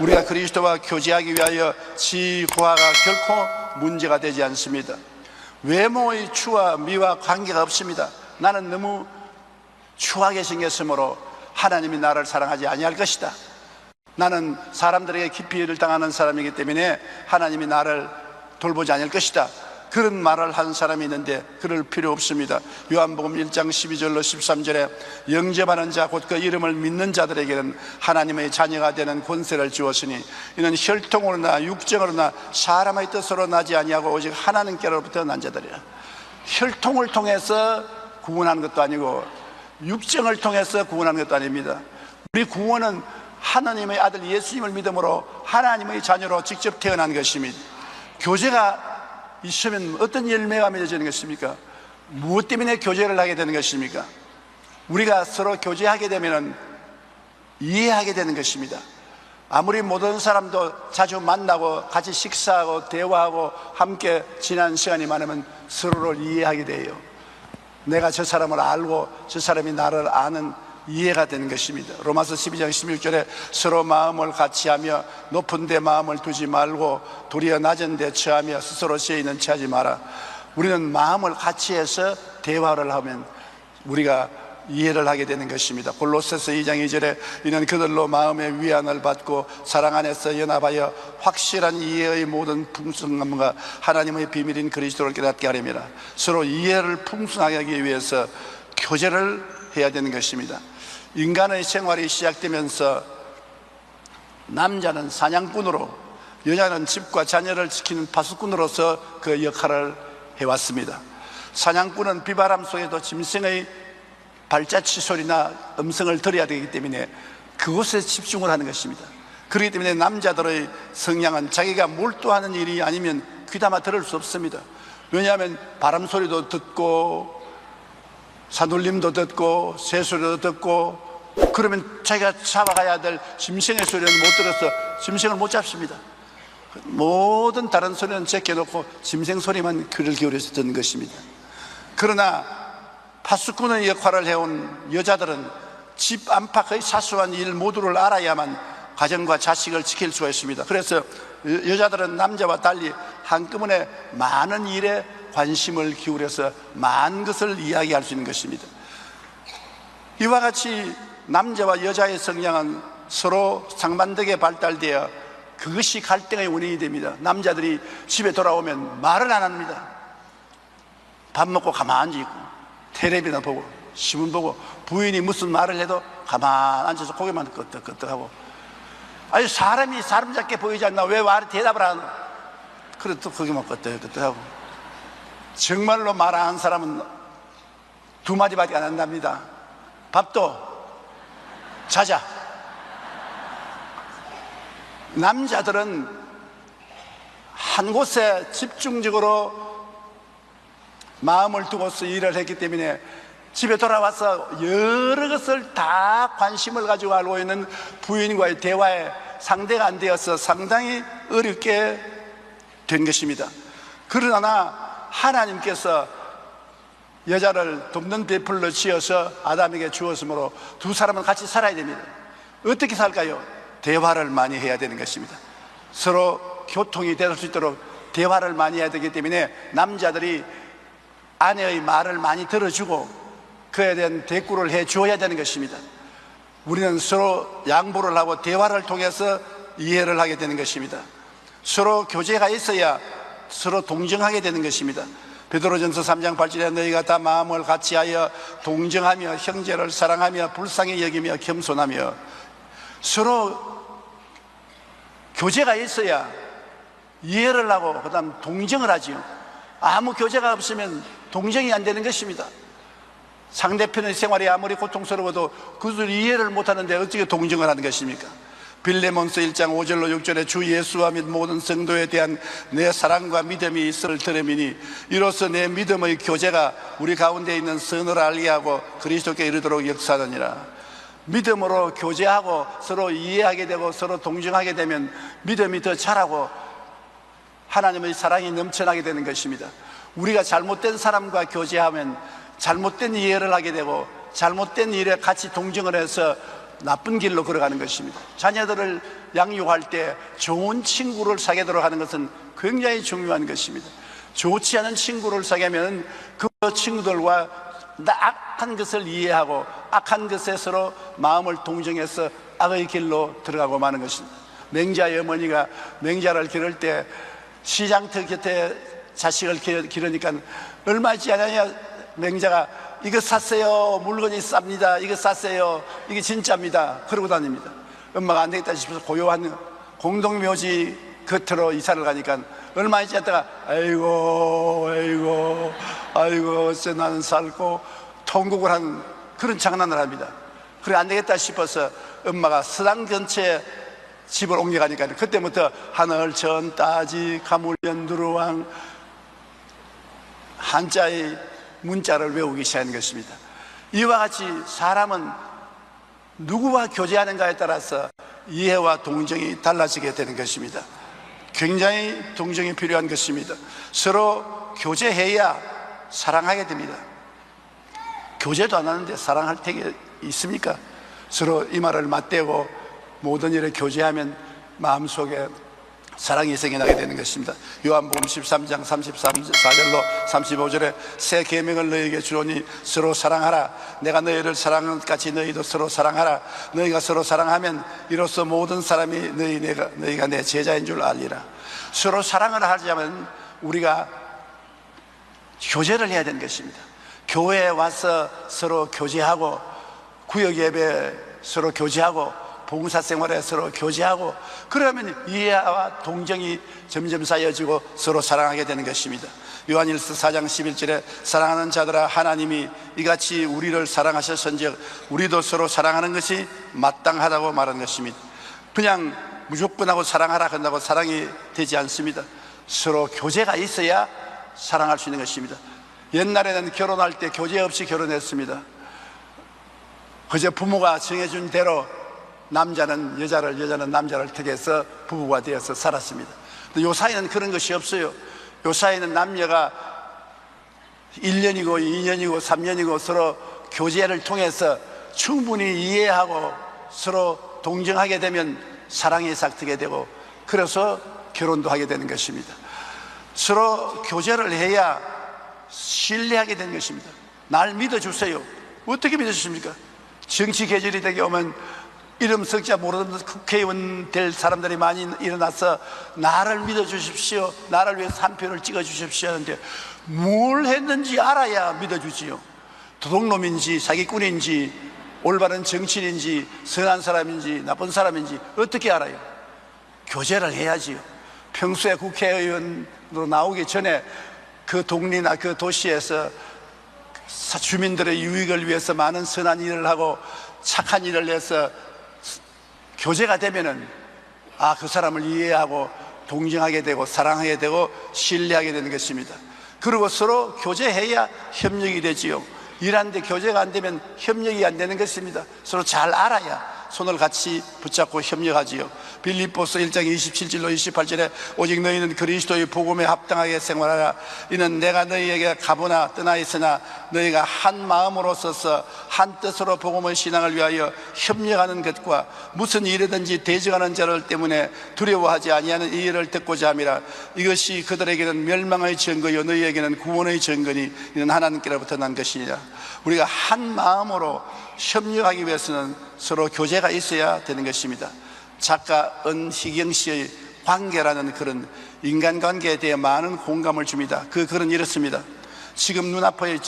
우리가 그리스도와 교제하기 위하여 지고하가 결코 문제가 되지 않습니다. 외모의 추와 미와 관계가 없습니다. 나는 너무 추하게 생겼으므로 하나님이 나를 사랑하지 아니할 것이다. 나는 사람들에게 기피를 당하는 사람이기 때문에 하나님이 나를 돌보지 않을 것이다. 그런 말을 한 사람이 있는데 그럴 필요 없습니다. 요한복음 1장 12절로 13절에 영접하는 자 곧 그 이름을 믿는 자들에게는 하나님의 자녀가 되는 권세를 주었으니 이는 혈통으로나 육정으로나 사람의 뜻으로 나지 아니하고 오직 하나님께로부터 난 자들이라. 혈통을 통해서 구원하는 것도 아니고 육정을 통해서 구원하는 것도 아닙니다. 우리 구원은 하나님의 아들 예수님을 믿음으로 하나님의 자녀로 직접 태어난 것입니다. 교제가 있으면 어떤 열매가 맺어지는 것입니까? 무엇 때문에 교제를 하게 되는 것입니까? 우리가 서로 교제하게 되면 이해하게 되는 것입니다. 아무리 모든 사람도 자주 만나고 같이 식사하고 대화하고 함께 지난 시간이 많으면 서로를 이해하게 돼요. 내가 저 사람을 알고 저 사람이 나를 아는 이해가 되는 것입니다. 로마서 12장 16절에 서로 마음을 같이하며 높은 데 마음을 두지 말고 도리어 낮은 데 처하며 스스로 죄인은 취하지 마라. 우리는 마음을 같이해서 대화를 하면 우리가 이해를 하게 되는 것입니다. 골로새서 2장 2절에 이는 그들로 마음의 위안을 받고 사랑 안에서 연합하여 확실한 이해의 모든 풍성함과 하나님의 비밀인 그리스도를 깨닫게 하려니라. 서로 이해를 풍성하게 하기 위해서 교제를 해야 되는 것입니다. 인간의 생활이 시작되면서 남자는 사냥꾼으로, 여자는 집과 자녀를 지키는 파수꾼으로서 그 역할을 해왔습니다. 사냥꾼은 비바람 속에도 짐승의 발자취 소리나 음성을 들어야 되기 때문에 그곳에 집중을 하는 것입니다. 그렇기 때문에 남자들의 성향은 자기가 몰두하는 일이 아니면 귀담아 들을 수 없습니다. 왜냐하면 바람 소리도 듣고 산울림도 듣고 새소리도 듣고, 그러면 자기가 잡아가야 될 짐승의 소리는 못 들어서 짐승을 못 잡습니다. 모든 다른 소리는 제껴놓고 짐승 소리만 귀를 기울여서 듣는 것입니다. 그러나 파수꾼의 역할을 해온 여자들은 집 안팎의 사소한 일 모두를 알아야만 가정과 자식을 지킬 수가 있습니다. 그래서 여자들은 남자와 달리 한꺼번에 많은 일에 관심을 기울여서 많은 것을 이야기할 수 있는 것입니다. 이와 같이 남자와 여자의 성향은 서로 상반되게 발달되어 그것이 갈등의 원인이 됩니다. 남자들이 집에 돌아오면 말을 안 합니다. 밥 먹고 가만히 있고 텔레비나 보고 신문 보고, 부인이 무슨 말을 해도 가만히 앉아서 고개만 끄덕끄덕하고, 아니 사람이 사람답게 보이지 않나, 왜 말에 대답을 안 하나, 그래 또 고개만 끄덕끄덕하고. 정말로 말 안 하는 사람은 두 마디밖에 안 한답니다. 밥도 자자. 남자들은 한 곳에 집중적으로 마음을 두고서 일을 했기 때문에 집에 돌아와서 여러 것을 다 관심을 가지고 알고 있는 부인과의 대화에 상대가 안 되어서 상당히 어렵게 된 것입니다. 그러나 하나님께서 여자를 돕는 배풀로 지어서 아담에게 주었으므로 두 사람은 같이 살아야 됩니다. 어떻게 살까요? 대화를 많이 해야 되는 것입니다. 서로 교통이 될 수 있도록 대화를 많이 해야 되기 때문에 남자들이 아내의 말을 많이 들어주고 그에 대한 대꾸를 해 주어야 되는 것입니다. 우리는 서로 양보를 하고 대화를 통해서 이해를 하게 되는 것입니다. 서로 교제가 있어야 서로 동정하게 되는 것입니다. 베드로전서 3장 8절에 너희가 다 마음을 같이하여 동정하며 형제를 사랑하며 불쌍히 여기며 겸손하며, 서로 교제가 있어야 이해를 하고 그 다음 동정을 하지요. 아무 교제가 없으면 동정이 안 되는 것입니다. 상대편의 생활이 아무리 고통스러워도 그것을 이해를 못하는데 어떻게 동정을 하는 것입니까? 빌레몬서 1장 5절로 6절에 주 예수와 및 모든 성도에 대한 내 사랑과 믿음이 있을 들음이니 이로써 내 믿음의 교제가 우리 가운데 있는 선을 알게 하고 그리스도께 이르도록 역사하느니라. 믿음으로 교제하고 서로 이해하게 되고 서로 동정하게 되면 믿음이 더 자라고 하나님의 사랑이 넘쳐나게 되는 것입니다. 우리가 잘못된 사람과 교제하면 잘못된 이해를 하게 되고 잘못된 일에 같이 동정을 해서 나쁜 길로 걸어가는 것입니다. 자녀들을 양육할 때 좋은 친구를 사귀도록 하는 것은 굉장히 중요한 것입니다. 좋지 않은 친구를 사귀면 그 친구들과 악한 것을 이해하고 악한 것에 서로 마음을 동정해서 악의 길로 들어가고 마는 것입니다. 맹자의 어머니가 맹자를 기를 때 시장터 곁에 자식을 기르니까 얼마 있지 않느냐, 맹자가 이거 샀어요, 물건이 쌉니다, 이거 샀어요, 이게 진짜입니다, 그러고 다닙니다. 엄마가 안 되겠다 싶어서 고요한 공동묘지 겉으로 이사를 가니까 얼마 있지 않다가 아이고 어째 나는 살고 통곡을 한 그런 장난을 합니다. 그래 안 되겠다 싶어서 엄마가 서당 근처에 집을 옮겨가니까 그때부터 하늘 전 따지 가물련 누르왕 한자의 문자를 외우기 시작하는 것입니다. 이와 같이 사람은 누구와 교제하는가에 따라서 이해와 동정이 달라지게 되는 것입니다. 굉장히 동정이 필요한 것입니다. 서로 교제해야 사랑하게 됩니다. 교제도 안 하는데 사랑할 때가 있습니까? 서로 이마를 맞대고 모든 일에 교제하면 마음속에 사랑이 생겨나게 되는 것입니다. 요한복음 13장 34절로 35절에 새 계명을 너희에게 주노니 서로 사랑하라. 내가 너희를 사랑한 것 같이 너희도 서로 사랑하라. 너희가 서로 사랑하면 이로써 모든 사람이 너희가 내 제자인 줄 알리라. 서로 사랑을 하자면 우리가 교제를 해야 되는 것입니다. 교회에 와서 서로 교제하고 구역 예배 서로 교제하고 봉사생활에 서로 교제하고 그러면 이해와 동정이 점점 쌓여지고 서로 사랑하게 되는 것입니다. 요한일서 4장 11절에 사랑하는 자들아 하나님이 이같이 우리를 사랑하셨은즉 우리도 서로 사랑하는 것이 마땅하다고 말한 것입니다. 그냥 무조건 하고 사랑하라 한다고 사랑이 되지 않습니다. 서로 교제가 있어야 사랑할 수 있는 것입니다. 옛날에는 결혼할 때 교제 없이 결혼했습니다. 그저 부모가 정해준 대로 남자는 여자를, 여자는 남자를 택해서 부부가 되어서 살았습니다. 근데 요 사이는 그런 것이 없어요. 요 사이는 남녀가 1년이고 2년이고 3년이고 서로 교제를 통해서 충분히 이해하고 서로 동정하게 되면 사랑이 싹트게 되고 그래서 결혼도 하게 되는 것입니다. 서로 교제를 해야 신뢰하게 되는 것입니다. 날 믿어주세요. 어떻게 믿어주십니까? 정치 계절이 되게 오면 이름 석자 모르는 국회의원 될 사람들이 많이 일어나서 나를 믿어주십시오, 나를 위해서 한 표를 찍어주십시오 하는데 뭘 했는지 알아야 믿어주지요. 도둑놈인지 사기꾼인지 올바른 정치인인지 선한 사람인지 나쁜 사람인지 어떻게 알아요? 교제를 해야지요. 평소에 국회의원으로 나오기 전에 그 동리나 그 도시에서 주민들의 유익을 위해서 많은 선한 일을 하고 착한 일을 해서 교제가 되면은 그 사람을 이해하고 동정하게 되고 사랑하게 되고 신뢰하게 되는 것입니다. 그리고 서로 교제해야 협력이 되지요. 일하는데 교제가 안 되면 협력이 안 되는 것입니다. 서로 잘 알아야 손을 같이 붙잡고 협력하지요. 빌립보서 1장 27절로 28절에 오직 너희는 그리스도의 복음에 합당하게 생활하라. 이는 내가 너희에게 가보나 떠나 있으나 너희가 한 마음으로 서서 한 뜻으로 복음의 신앙을 위하여 협력하는 것과 무슨 일이든지 대적하는 자를 때문에 두려워하지 아니하는 이 일을 듣고자 함이라. 이것이 그들에게는 멸망의 증거요 너희에게는 구원의 증거니 이는 하나님께로부터 난 것이니라. 우리가 한 마음으로 협력하기 위해서는 서로 교제가 있어야 되는 것입니다. 작가 은희경 씨의 관계라는 그런 인간관계에 대해 많은 공감을 줍니다. 그 글은 이렇습니다. 지금 눈앞에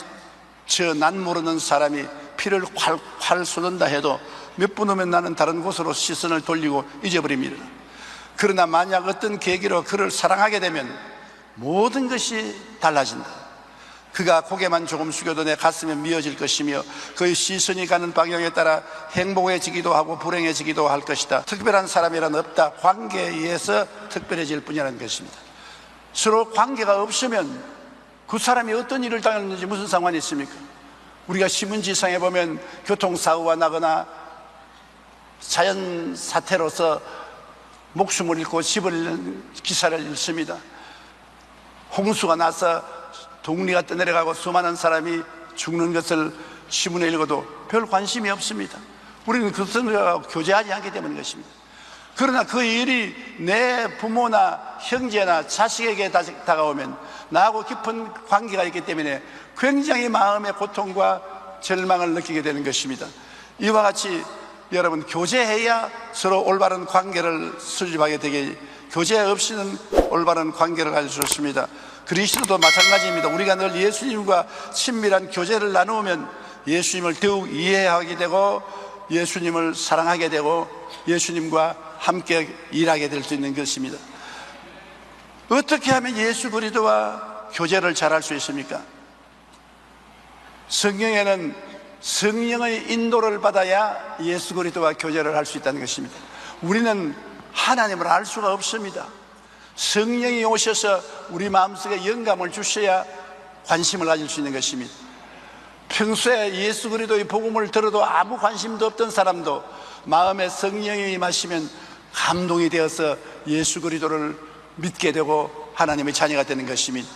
저 난 모르는 사람이 피를 활활 쏟는다 해도 몇 분 후면 나는 다른 곳으로 시선을 돌리고 잊어버립니다. 그러나 만약 어떤 계기로 그를 사랑하게 되면 모든 것이 달라진다. 그가 고개만 조금 숙여도 내 가슴에 미어질 것이며 그의 시선이 가는 방향에 따라 행복해지기도 하고 불행해지기도 할 것이다. 특별한 사람이란 없다. 관계에 의해서 특별해질 뿐이라는 것입니다. 서로 관계가 없으면 그 사람이 어떤 일을 당했는지 무슨 상관이 있습니까? 우리가 신문지상에 보면 교통사고가 나거나 자연사태로서 목숨을 잃고 집을 잃는 기사를 읽습니다. 홍수가 나서 동리가 떠내려가고 수많은 사람이 죽는 것을 신문에 읽어도 별 관심이 없습니다. 우리는 그 성령과 교제하지 않기 때문인 것입니다. 그러나 그 일이 내 부모나 형제나 자식에게 다가오면 나하고 깊은 관계가 있기 때문에 굉장히 마음의 고통과 절망을 느끼게 되는 것입니다. 이와 같이 여러분, 교제해야 서로 올바른 관계를 수립하게 되게, 교제 없이는 올바른 관계를 가질 수 없습니다. 그리스도도 마찬가지입니다. 우리가 늘 예수님과 친밀한 교제를 나누면 예수님을 더욱 이해하게 되고 예수님을 사랑하게 되고 예수님과 함께 일하게 될 수 있는 것입니다. 어떻게 하면 예수 그리스도와 교제를 잘할 수 있습니까? 성경에는 성령의 인도를 받아야 예수 그리스도와 교제를 할 수 있다는 것입니다. 우리는 하나님을 알 수가 없습니다. 성령이 오셔서 우리 마음속에 영감을 주셔야 관심을 가질 수 있는 것입니다. 평소에 예수 그리스도의 복음을 들어도 아무 관심도 없던 사람도 마음에 성령이 임하시면 감동이 되어서 예수 그리스도를 믿게 되고 하나님의 자녀가 되는 것입니다.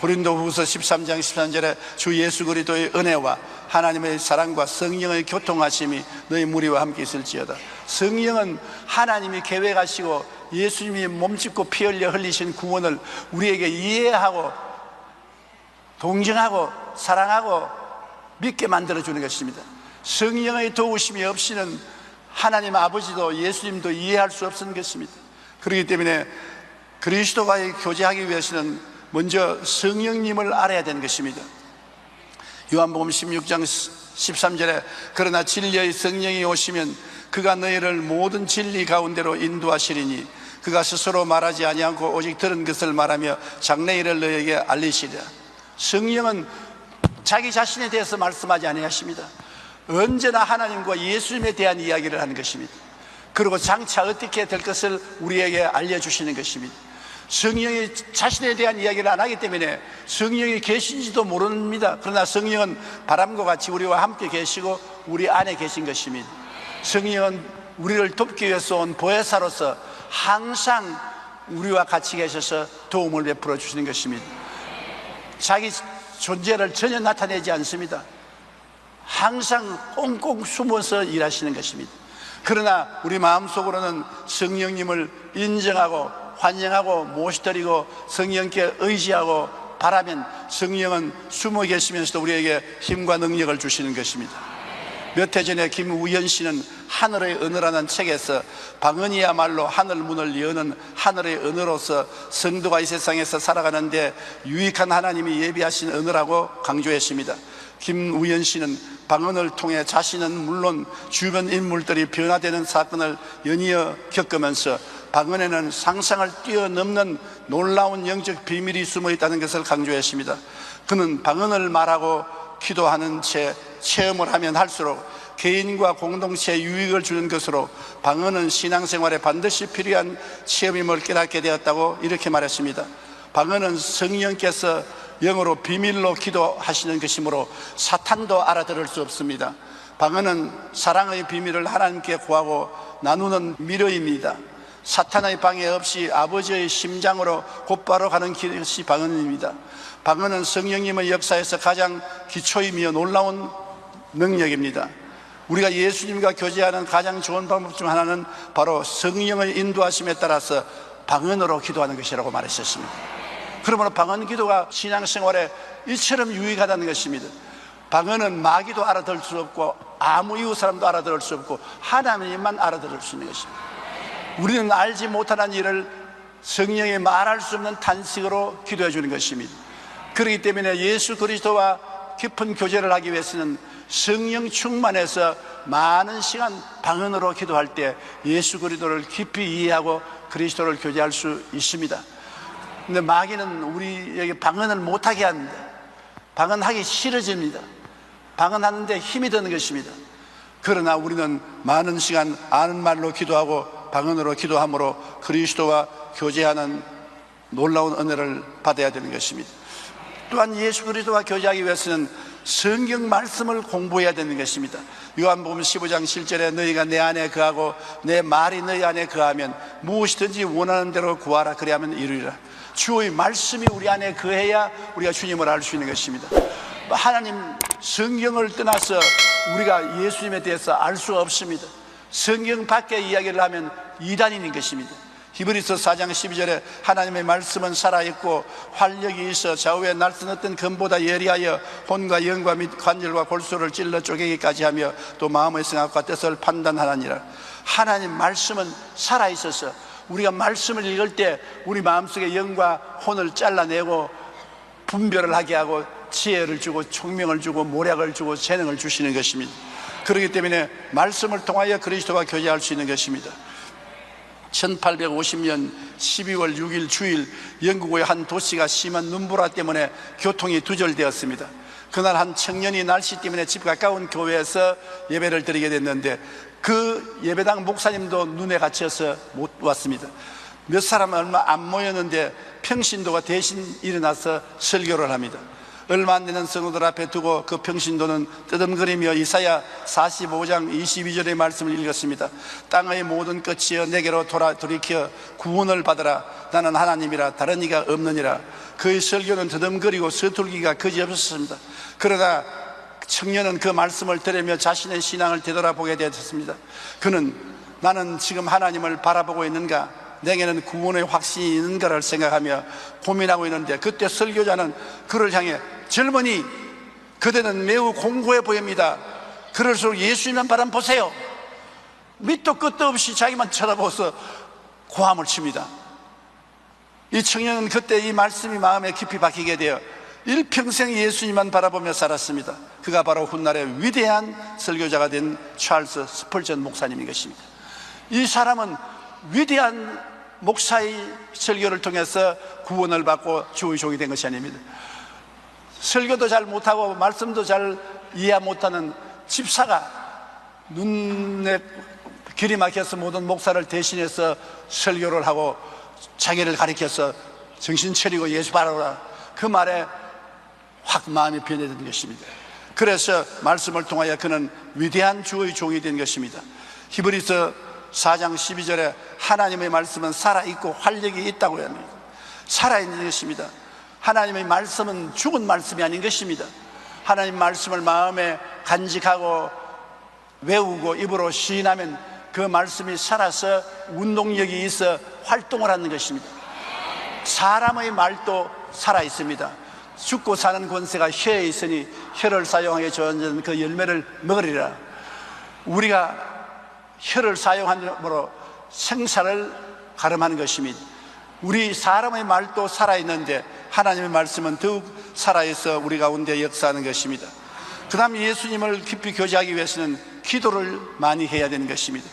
고린도후서 13장 13절에 주 예수 그리스도의 은혜와 하나님의 사랑과 성령의 교통하심이 너희 무리와 함께 있을지어다. 성령은 하나님이 계획하시고 예수님이 몸짓고 피 흘려 흘리신 구원을 우리에게 이해하고 동정하고 사랑하고 믿게 만들어주는 것입니다. 성령의 도우심이 없이는 하나님 아버지도 예수님도 이해할 수 없는 것입니다. 그렇기 때문에 그리스도와의 교제하기 위해서는 먼저 성령님을 알아야 되는 것입니다. 요한복음 16장 13절에 그러나 진리의 성령이 오시면 그가 너희를 모든 진리 가운데로 인도하시리니 그가 스스로 말하지 아니하고 오직 들은 것을 말하며 장래일을 너희에게 알리시리라. 성령은 자기 자신에 대해서 말씀하지 아니하십니다. 언제나 하나님과 예수님에 대한 이야기를 하는 것입니다. 그리고 장차 어떻게 될 것을 우리에게 알려주시는 것입니다. 성령이 자신에 대한 이야기를 안 하기 때문에 성령이 계신지도 모릅니다. 그러나 성령은 바람과 같이 우리와 함께 계시고 우리 안에 계신 것입니다. 성령은 우리를 돕기 위해서 온 보혜사로서 항상 우리와 같이 계셔서 도움을 베풀어 주시는 것입니다. 자기 존재를 전혀 나타내지 않습니다. 항상 꽁꽁 숨어서 일하시는 것입니다. 그러나 우리 마음속으로는 성령님을 인정하고 환영하고 모시드리고 성령께 의지하고 바라면 성령은 숨어 계시면서도 우리에게 힘과 능력을 주시는 것입니다. 몇 해 전에 김우현 씨는 하늘의 언어라는 책에서 방언이야말로 하늘 문을 여는 하늘의 언어로서 성도가 이 세상에서 살아가는데 유익한 하나님이 예비하신 언어라고 강조했습니다. 김우현 씨는 방언을 통해 자신은 물론 주변 인물들이 변화되는 사건을 연이어 겪으면서 방언에는 상상을 뛰어넘는 놀라운 영적 비밀이 숨어 있다는 것을 강조했습니다. 그는 방언을 말하고 기도하는 채 체험을 하면 할수록 개인과 공동체에 유익을 주는 것으로 방언은 신앙생활에 반드시 필요한 체험임을 깨닫게 되었다고 이렇게 말했습니다. 방언은 성령께서 영어로 비밀로 기도하시는 것이므로 사탄도 알아들을 수 없습니다. 방언은 사랑의 비밀을 하나님께 구하고 나누는 미로입니다. 사탄의 방해 없이 아버지의 심장으로 곧바로 가는 것이 방언입니다. 방언은 성령님의 역사에서 가장 기초이며 놀라운 능력입니다. 우리가 예수님과 교제하는 가장 좋은 방법 중 하나는 바로 성령의 인도하심에 따라서 방언으로 기도하는 것이라고 말했었습니다. 그러므로 방언 기도가 신앙생활에 이처럼 유익하다는 것입니다. 방언은 마귀도 알아들을 수 없고 아무 이웃 사람도 알아들을 수 없고 하나님만 알아들을 수 있는 것입니다. 우리는 알지 못하는 일을 성령이 말할 수 없는 탄식으로 기도해 주는 것입니다. 그렇기 때문에 예수 그리스도와 깊은 교제를 하기 위해서는 성령 충만해서 많은 시간 방언으로 기도할 때 예수 그리스도를 깊이 이해하고 그리스도를 교제할 수 있습니다. 근데 마귀는 우리에게 방언을 못하게 합니다. 방언하기 싫어집니다. 방언하는데 힘이 드는 것입니다. 그러나 우리는 많은 시간 아는 말로 기도하고 방언으로 기도함으로 그리스도와 교제하는 놀라운 은혜를 받아야 되는 것입니다. 또한 예수 그리스도와 교제하기 위해서는 성경 말씀을 공부해야 되는 것입니다. 요한복음 15장 7절에 너희가 내 안에 거하고 내 말이 너희 안에 거하면 무엇이든지 원하는 대로 구하라 그리하면 이루리라. 주의 말씀이 우리 안에 거해야 우리가 주님을 알 수 있는 것입니다. 하나님 성경을 떠나서 우리가 예수님에 대해서 알 수가 없습니다. 성경 밖의 이야기를 하면 이단인 것입니다. 히브리서 4장 12절에 하나님의 말씀은 살아있고 활력이 있어 좌우에 날선 어떤 검보다 예리하여 혼과 영과 및 관절과 골수를 찔러 쪼개기까지 하며 또 마음의 생각과 뜻을 판단하느니라. 하나님 말씀은 살아있어서 우리가 말씀을 읽을 때 우리 마음속에 영과 혼을 잘라내고 분별을 하게 하고 지혜를 주고 총명을 주고 모략을 주고 재능을 주시는 것입니다. 그렇기 때문에 말씀을 통하여 그리스도와 교제할 수 있는 것입니다. 1850년 12월 6일 주일 영국의 한 도시가 심한 눈보라 때문에 교통이 두절되었습니다. 그날 한 청년이 날씨 때문에 집 가까운 교회에서 예배를 드리게 됐는데 그 예배당 목사님도 눈에 갇혀서 못 왔습니다. 몇 사람 얼마 안 모였는데 평신도가 대신 일어나서 설교를 합니다. 얼마 안 되는 성도들 앞에 두고 그 평신도는 뜨듬거리며 이사야 45장 22절의 말씀을 읽었습니다. 땅의 모든 끝이여 내게로 돌이켜 구원을 받으라. 나는 하나님이라 다른 이가 없느니라. 그의 설교는 뜨듬거리고 서툴기가 그지없었습니다. 그러나 청년은 그 말씀을 들으며 자신의 신앙을 되돌아보게 되었습니다. 그는 나는 지금 하나님을 바라보고 있는가, 내게는 구원의 확신이 있는가를 생각하며 고민하고 있는데 그때 설교자는 그를 향해 젊은이, 그대는 매우 공고해 보입니다. 그럴수록 예수님만 바라보세요. 밑도 끝도 없이 자기만 쳐다보고서 고함을 칩니다. 이 청년은 그때 이 말씀이 마음에 깊이 박히게 되어 일평생 예수님만 바라보며 살았습니다. 그가 바로 훗날에 위대한 설교자가 된 찰스 스펄전 목사님인 것입니다. 이 사람은 위대한 목사의 설교를 통해서 구원을 받고 주의 종이 된 것이 아닙니다. 설교도 잘 못하고 말씀도 잘 이해 못하는 집사가 눈에 길이 막혀서 모든 목사를 대신해서 설교를 하고 자기를 가리켜서 정신 차리고 예수 바라보라, 그 말에 확 마음이 변해진 것입니다. 그래서 말씀을 통하여 그는 위대한 주의 종이 된 것입니다. 히브리서 4장 12절에 하나님의 말씀은 살아있고 활력이 있다고 합니다. 살아있는 것입니다. 하나님의 말씀은 죽은 말씀이 아닌 것입니다. 하나님 말씀을 마음에 간직하고 외우고 입으로 시인하면 그 말씀이 살아서 운동력이 있어 활동을 하는 것입니다. 사람의 말도 살아있습니다. 죽고 사는 권세가 혀에 있으니 혀를 사용하게 주어진 그 열매를 먹으리라. 우리가 혀를 사용함으로 생사를 가름하는 것입니다. 우리 사람의 말도 살아있는데 하나님의 말씀은 더욱 살아있어 우리 가운데 역사하는 것입니다. 그 다음 예수님을 깊이 교제하기 위해서는 기도를 많이 해야 되는 것입니다.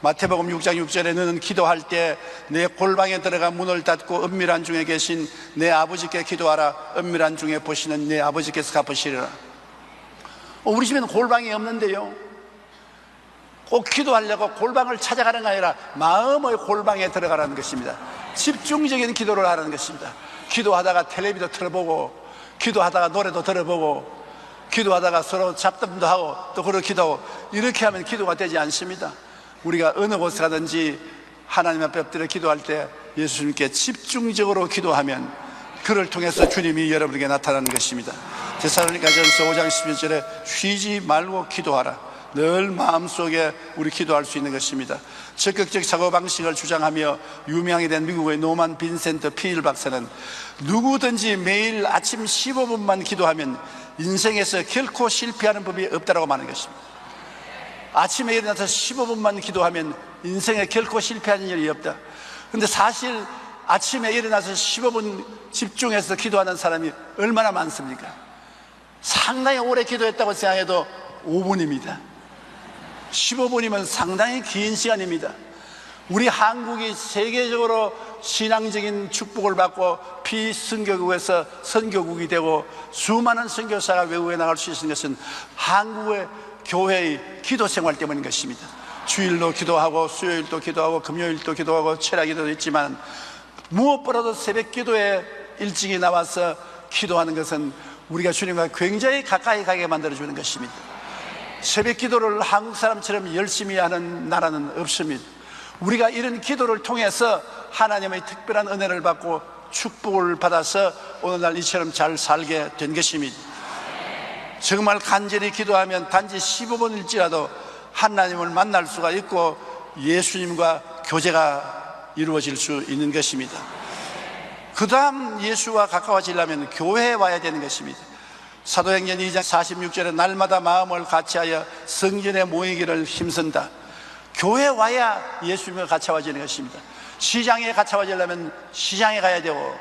마태복음 6장 6절에 너는 기도할 때 내 골방에 들어가 문을 닫고 은밀한 중에 계신 내 아버지께 기도하라. 은밀한 중에 보시는 내 아버지께서 갚으시리라. 우리 집에는 골방이 없는데요, 꼭 기도하려고 골방을 찾아가는 게 아니라 마음의 골방에 들어가라는 것입니다. 집중적인 기도를 하라는 것입니다. 기도하다가 텔레비도 틀어보고, 기도하다가 노래도 들어보고, 기도하다가 서로 잡담도 하고 또 그렇게 기도하고, 이렇게 하면 기도가 되지 않습니다. 우리가 어느 곳에 가든지 하나님 앞에 엎드려 기도할 때 예수님께 집중적으로 기도하면 그를 통해서 주님이 여러분에게 나타나는 것입니다. 데살로니가전서 5장 11절에 쉬지 말고 기도하라. 늘 마음속에 우리 기도할 수 있는 것입니다. 적극적 사고방식을 주장하며 유명하게 된 미국의 노만 빈센트 피일 박사는 누구든지 매일 아침 15분만 기도하면 인생에서 결코 실패하는 법이 없다고 말하는 것입니다. 아침에 일어나서 15분만 기도하면 인생에 결코 실패하는 일이 없다. 그런데 사실 아침에 일어나서 15분 집중해서 기도하는 사람이 얼마나 많습니까? 상당히 오래 기도했다고 생각해도 5분입니다 15분이면 상당히 긴 시간입니다. 우리 한국이 세계적으로 신앙적인 축복을 받고 비선교국에서 선교국이 되고 수많은 선교사가 외국에 나갈 수 있는 것은 한국의 교회의 기도 생활 때문인 것입니다. 주일도 기도하고 수요일도 기도하고 금요일도 기도하고 철야기도도 있지만 무엇보다도 새벽 기도에 일찍이 나와서 기도하는 것은 우리가 주님과 굉장히 가까이 가게 만들어주는 것입니다. 새벽 기도를 한국 사람처럼 열심히 하는 나라는 없습니다. 우리가 이런 기도를 통해서 하나님의 특별한 은혜를 받고 축복을 받아서 오늘날 이처럼 잘 살게 된 것입니다. 정말 간절히 기도하면 단지 15번일지라도 하나님을 만날 수가 있고 예수님과 교제가 이루어질 수 있는 것입니다. 그 다음 예수와 가까워지려면 교회에 와야 되는 것입니다. 사도행전 2장 46절에 날마다 마음을 같이하여 성전에 모이기를 힘쓴다. 교회에 와야 예수님과 가까워지는 것입니다. 시장에 가까워지려면 시장에 가야 되고,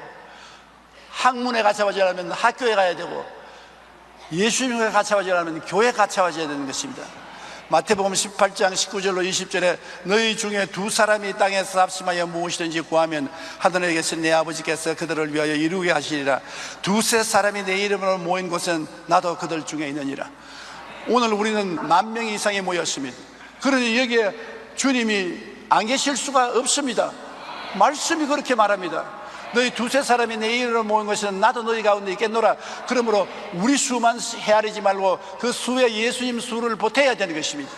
학문에 가까워지려면 학교에 가야 되고, 예수님과 가까워지려면 교회에 가까워져야 되는 것입니다. 마태복음 18장 19절로 20절에 너희 중에 두 사람이 땅에서 합심하여 무엇이든지 구하면 하늘에 계신 내 아버지께서 그들을 위하여 이루게 하시리라. 두세 사람이 내 이름으로 모인 곳은 나도 그들 중에 있느니라. 오늘 우리는 10,000명 이상이 모였습니다. 그러니 여기에 주님이 안 계실 수가 없습니다. 말씀이 그렇게 말합니다. 너희 두세 사람이 내 이름으로 모인 것은 나도 너희 가운데 있겠노라. 그러므로 우리 수만 헤아리지 말고 그 수에 예수님 수를 보태야 되는 것입니다.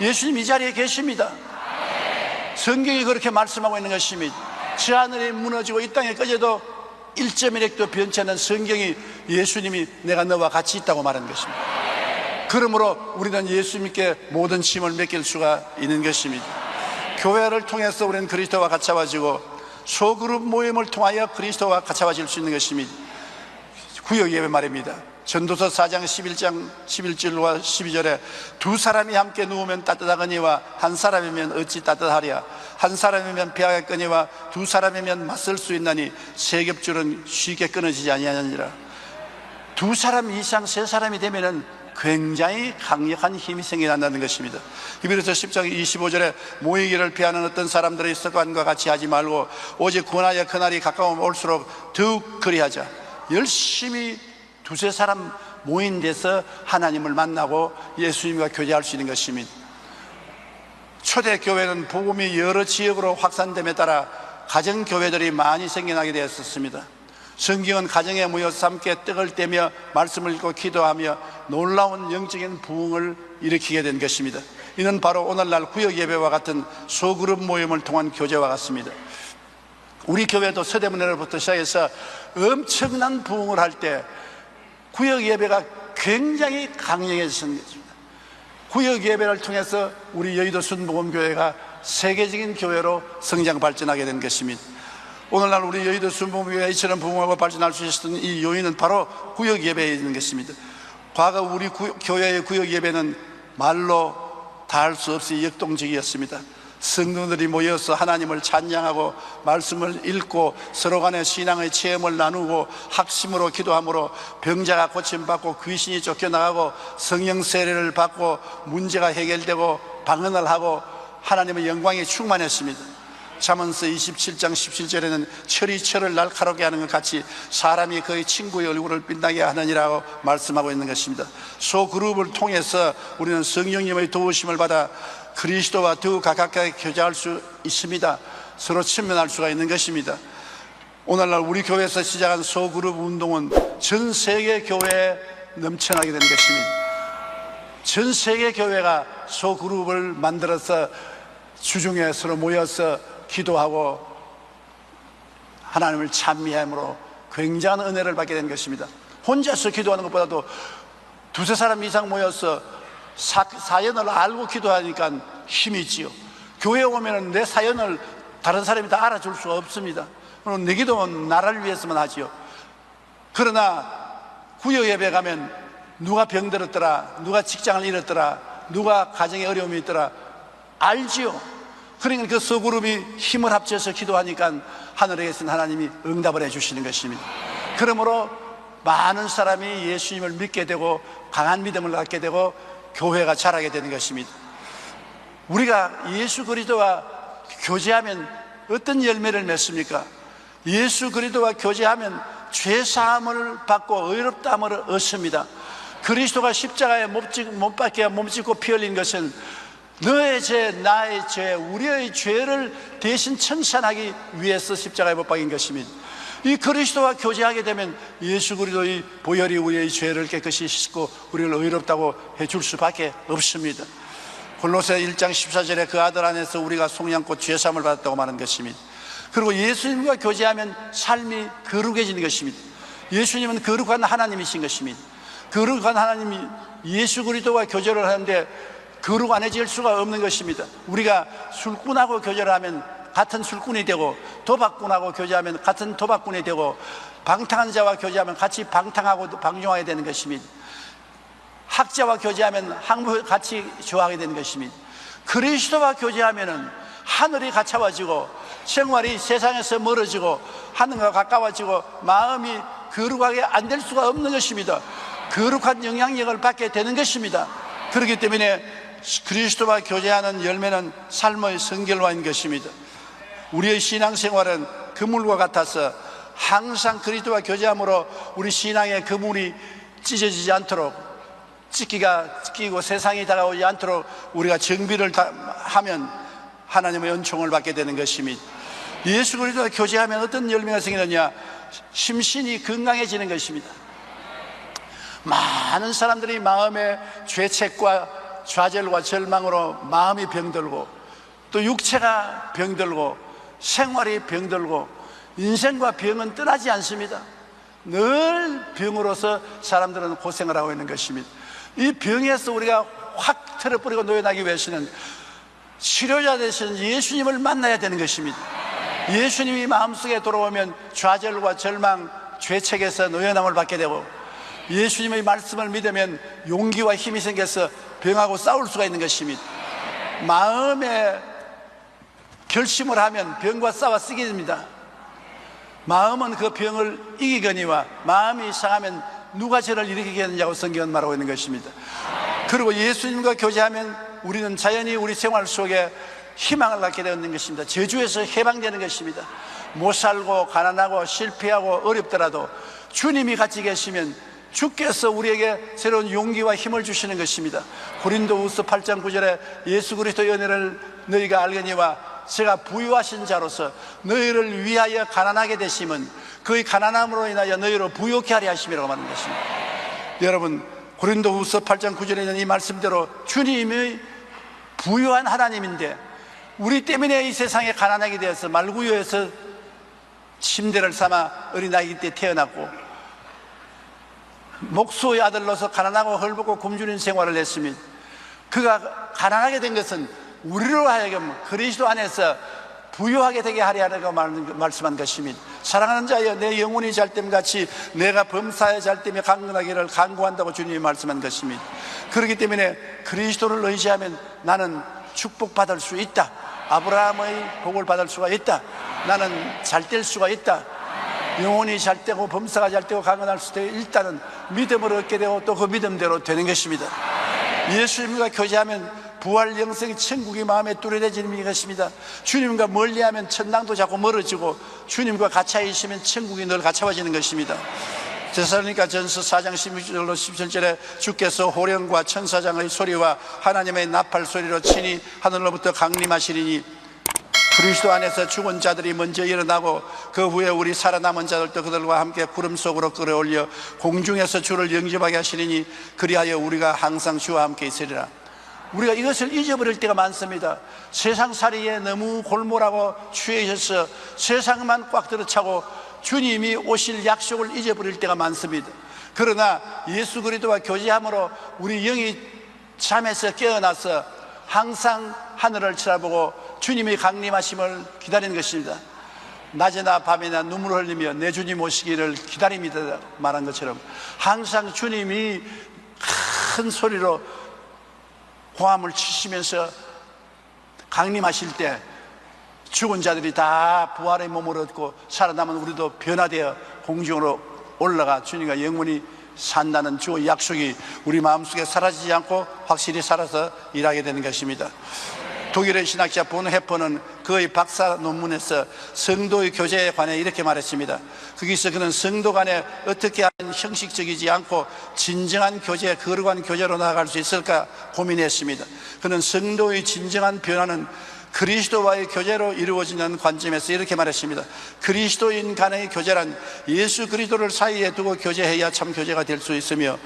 예수님 이 자리에 계십니다. 성경이 그렇게 말씀하고 있는 것입니다. 저 하늘이 무너지고 이 땅에 꺼져도 1.1핵도 변치 않는 성경이 예수님이 내가 너와 같이 있다고 말하는 것입니다. 그러므로 우리는 예수님께 모든 짐을 맡길 수가 있는 것입니다. 교회를 통해서 우리는 그리스도와 가까워지고 소그룹 모임을 통하여 그리스도와 가까워질 수 있는 것입니다. 구역 예배 말입니다. 전도서 4장 11장 11절과 12절에 두 사람이 함께 누우면 따뜻하거니와 한 사람이면 어찌 따뜻하랴. 한 사람이면 배하겠거니와 두 사람이면 맞설 수 있나니 세 겹줄은 쉽게 끊어지지 아니하느니라. 두 사람 이상 세 사람이 되면은 굉장히 강력한 힘이 생겨난다는 것입니다. 히브리서 10장 25절에 모이기를 피하는 어떤 사람들의 습관과 같이 하지 말고 오직 권하여 그날이 가까우면 올수록 더욱 그리하자. 열심히 두세 사람 모인 데서 하나님을 만나고 예수님과 교제할 수 있는 것입니다. 초대교회는 복음이 여러 지역으로 확산됨에 따라 가정교회들이 많이 생겨나게 되었습니다. 성경은 가정에 모여서 함께 떡을 떼며 말씀을 읽고 기도하며 놀라운 영적인 부흥을 일으키게 된 것입니다. 이는 바로 오늘날 구역 예배와 같은 소그룹 모임을 통한 교제와 같습니다. 우리 교회도 서대문회로부터 시작해서 엄청난 부흥을 할 때 구역 예배가 굉장히 강력해졌습니다. 구역 예배를 통해서 우리 여의도 순복음교회가 세계적인 교회로 성장 발전하게 된 것입니다. 오늘날 우리 여의도 순복음교회가 이처럼 부흥하고 발전할 수 있었던 이 요인은 바로 구역 예배에 있는 것입니다. 과거 우리 교회의 구역 예배는 말로 다할 수 없이 역동적이었습니다. 성도들이 모여서 하나님을 찬양하고 말씀을 읽고 서로 간에 신앙의 체험을 나누고 학심으로 기도함으로 병자가 고침받고 귀신이 쫓겨나가고 성령 세례를 받고 문제가 해결되고 방언을 하고 하나님의 영광이 충만했습니다. 잠언서 27장 17절에는 철이 철을 날카롭게 하는 것 같이 사람이 그의 친구의 얼굴을 빛나게 하느니라고 말씀하고 있는 것입니다. 소그룹을 통해서 우리는 성령님의 도우심을 받아 그리스도와 더욱 가깝게 교제할 수 있습니다. 서로 친면할 수가 있는 것입니다. 오늘날 우리 교회에서 시작한 소그룹 운동은 전 세계 교회에 넘쳐나게 된 것입니다. 전 세계 교회가 소그룹을 만들어서 주중에 서로 모여서 기도하고 하나님을 찬미함으로 굉장한 은혜를 받게 된 것입니다. 혼자서 기도하는 것보다도 두세 사람 이상 모여서 사연을 알고 기도하니까 힘이 있지요. 교회에 오면 내 사연을 다른 사람이 다 알아줄 수가 없습니다. 내 기도는 나를 위해서만 하지요. 그러나 구역 예배 가면 누가 병들었더라, 누가 직장을 잃었더라, 누가 가정에 어려움이 있더라 알지요. 그러니까 그 소그룹이 힘을 합쳐서 기도하니까 하늘에 계신 하나님이 응답을 해주시는 것입니다. 그러므로 많은 사람이 예수님을 믿게 되고 강한 믿음을 갖게 되고 교회가 자라게 되는 것입니다. 우리가 예수 그리스도와 교제하면 어떤 열매를 맺습니까? 예수 그리스도와 교제하면 죄사함을 받고 의롭다함을 얻습니다. 그리스도가 십자가에 못 박혀 몸짓고 피 흘린 것은 너의 죄, 나의 죄, 우리의 죄를 대신 청산하기 위해서 십자가에 못 박인 것입니다. 이 그리스도와 교제하게 되면 예수 그리스도의 보혈이 우리의 죄를 깨끗이 씻고 우리를 의롭다고 해줄 수밖에 없습니다. 골로새 1장 14절에 그 아들 안에서 우리가 속량고 죄사함을 받았다고 말하는 것입니다. 그리고 예수님과 교제하면 삶이 거룩해지는 것입니다. 예수님은 거룩한 하나님이신 것입니다. 거룩한 하나님이 예수 그리스도와 교제를 하는데 거룩 안 해질 수가 없는 것입니다. 우리가 술꾼하고 교제를 하면 같은 술꾼이 되고, 도박꾼하고 교제하면 같은 도박꾼이 되고, 방탕한 자와 교제하면 같이 방탕하고 방종하게 되는 것입니다. 학자와 교제하면 학문 같이 좋아하게 되는 것입니다. 그리스도와 교제하면은 하늘이 가까워지고 생활이 세상에서 멀어지고 하늘과 가까워지고 마음이 거룩하게 안 될 수가 없는 것입니다. 거룩한 영향력을 받게 되는 것입니다. 그렇기 때문에 그리스도와 교제하는 열매는 삶의 성결화인 것입니다. 우리의 신앙생활은 그물과 같아서 항상 그리스도와 교제함으로 우리 신앙의 그물이 찢어지지 않도록, 찢기고 세상이 다가오지 않도록 우리가 정비를 하면 하나님의 은총을 받게 되는 것입니다. 예수 그리스도와 교제하면 어떤 열매가 생기느냐? 심신이 건강해지는 것입니다. 많은 사람들이 마음의 죄책과 좌절과 절망으로 마음이 병들고, 또 육체가 병들고, 생활이 병들고, 인생과 병은 떠나지 않습니다. 늘 병으로서 사람들은 고생을 하고 있는 것입니다. 이 병에서 우리가 확 틀어버리고 놓여나기 위해서는 치료자 되신 예수님을 만나야 되는 것입니다. 예수님이 마음속에 들어오면 좌절과 절망, 죄책에서 노여남을 받게 되고, 예수님의 말씀을 믿으면 용기와 힘이 생겨서 병하고 싸울 수가 있는 것입니다. 마음에 결심을 하면 병과 싸워 쓰게 됩니다. 마음은 그 병을 이기거니와 마음이 상하면 누가 저를 일으키겠느냐고 성경은 말하고 있는 것입니다. 그리고 예수님과 교제하면 우리는 자연히 우리 생활 속에 희망을 갖게 되는 것입니다. 저주에서 해방되는 것입니다. 못 살고 가난하고 실패하고 어렵더라도 주님이 같이 계시면 주께서 우리에게 새로운 용기와 힘을 주시는 것입니다. 고린도후서 8장 9절에 예수 그리스도의 은혜를 너희가 알거니와 제가 부유하신 자로서 너희를 위하여 가난하게 되심은 그의 가난함으로 인하여 너희를 부유케 하려 하심이라고 말하는 것입니다. 여러분, 고린도후서 8장 9절에 있는 이 말씀대로 주님의 부유한 하나님인데 우리 때문에 이 세상에 가난하게 되어서 말구유에서 침대를 삼아 어린아이 때 태어났고 목수의 아들로서 가난하고 헐벗고 굶주린 생활을 했습니다. 그가 가난하게 된 것은 우리로 하여금 그리스도 안에서 부유하게 되게 하려고 말씀한 것입니다. 사랑하는 자여, 내 영혼이 잘됨같이 내가 범사에 잘됨에 강건하기를 간구한다고 주님이 말씀한 것입니다. 그렇기 때문에 그리스도를 의지하면 나는 축복받을 수 있다. 아브라함의 복을 받을 수가 있다. 나는 잘될 수가 있다. 영혼이 잘되고 범사가 잘되고 강건할 수 있다. 일단은 믿음을 얻게 되고 또 그 믿음대로 되는 것입니다. 예수님과 교제하면 부활 영생의 천국이 마음에 뚜렷해지는 것입니다. 주님과 멀리하면 천당도 자꾸 멀어지고 주님과 같이 있으면 천국이 늘 가까워지는 것입니다. 데살로니가 전서 4장 16절로 17절에 주께서 호령과 천사장의 소리와 하나님의 나팔 소리로 친히 하늘로부터 강림하시리니 그리스도 안에서 죽은 자들이 먼저 일어나고 그 후에 우리 살아남은 자들도 그들과 함께 구름 속으로 끌어올려 공중에서 주를 영접하게 하시리니 그리하여 우리가 항상 주와 함께 있으리라. 우리가 이것을 잊어버릴 때가 많습니다. 세상살이에 너무 골몰하고 취해 있어서 세상만 꽉 들어차고 주님이 오실 약속을 잊어버릴 때가 많습니다. 그러나 예수 그리스도와 교제함으로 우리 영이 잠에서 깨어나서 항상 하늘을 쳐다보고 주님의 강림하심을 기다리는 것입니다. 낮에나 밤에나 눈물을 흘리며 내 주님 오시기를 기다립니다 말한 것처럼 항상 주님이 큰 소리로 고함을 치시면서 강림하실 때 죽은 자들이 다 부활의 몸을 얻고 살아남은 우리도 변화되어 공중으로 올라가 주님과 영원히 산다는 주의 약속이 우리 마음속에 사라지지 않고 확실히 살아서 일하게 되는 것입니다. 독일의 신학자 본 헤퍼는 그의 박사 논문에서 성도의 교제에 관해 이렇게 말했습니다. 거기서 그는 성도 간에 어떻게 하면 형식적이지 않고 진정한 교제, 거룩한 교제로 나아갈 수 있을까 고민했습니다. 그는 성도의 진정한 변화는 그리스도와의 교제로 이루어지는 관점에서 이렇게 말했습니다. 그리스도인 간의 교제란 예수 그리스도를 사이에 두고 교제해야 참 교제가 될 수 있으며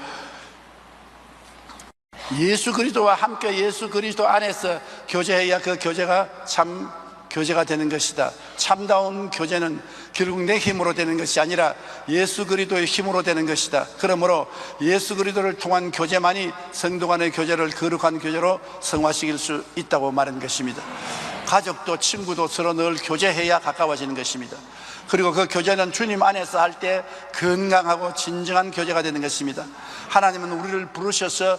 예수 그리스도와 함께 예수 그리스도 안에서 교제해야 그 교제가 참 교제가 되는 것이다. 참다운 교제는 결국 내 힘으로 되는 것이 아니라 예수 그리스도의 힘으로 되는 것이다. 그러므로 예수 그리스도를 통한 교제만이 성도 간의 교제를 거룩한 교제로 성화시킬 수 있다고 말한 것입니다. 가족도 친구도 서로 늘 교제해야 가까워지는 것입니다. 그리고 그 교제는 주님 안에서 할 때 건강하고 진정한 교제가 되는 것입니다. 하나님은 우리를 부르셔서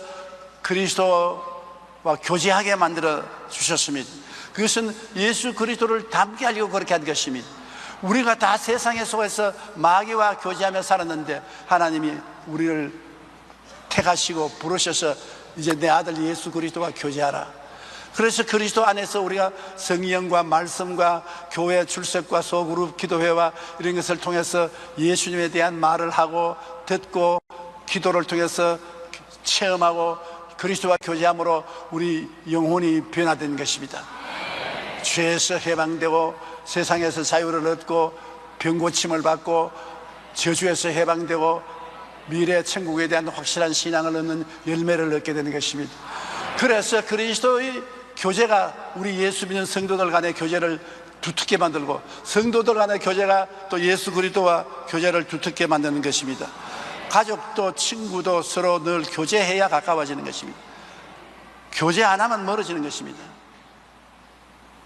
그리스도와 교제하게 만들어 주셨습니다. 그것은 예수 그리스도를 닮게 하려고 그렇게 한 것입니다. 우리가 다 세상에 속에서 마귀와 교제하며 살았는데 하나님이 우리를 택하시고 부르셔서 이제 내 아들 예수 그리스도와 교제하라. 그래서 그리스도 안에서 우리가 성령과 말씀과 교회 출석과 소그룹 기도회와 이런 것을 통해서 예수님에 대한 말을 하고 듣고 기도를 통해서 체험하고 그리스도와 교제함으로 우리 영혼이 변화된 것입니다. 죄에서 해방되고 세상에서 자유를 얻고 병고침을 받고 저주에서 해방되고 미래 천국에 대한 확실한 신앙을 얻는 열매를 얻게 되는 것입니다. 그래서 그리스도의 교제가 우리 예수 믿는 성도들 간의 교제를 두텁게 만들고 성도들 간의 교제가 또 예수 그리스도와 교제를 두텁게 만드는 것입니다. 가족도 친구도 서로 늘 교제해야 가까워지는 것입니다. 교제 안 하면 멀어지는 것입니다.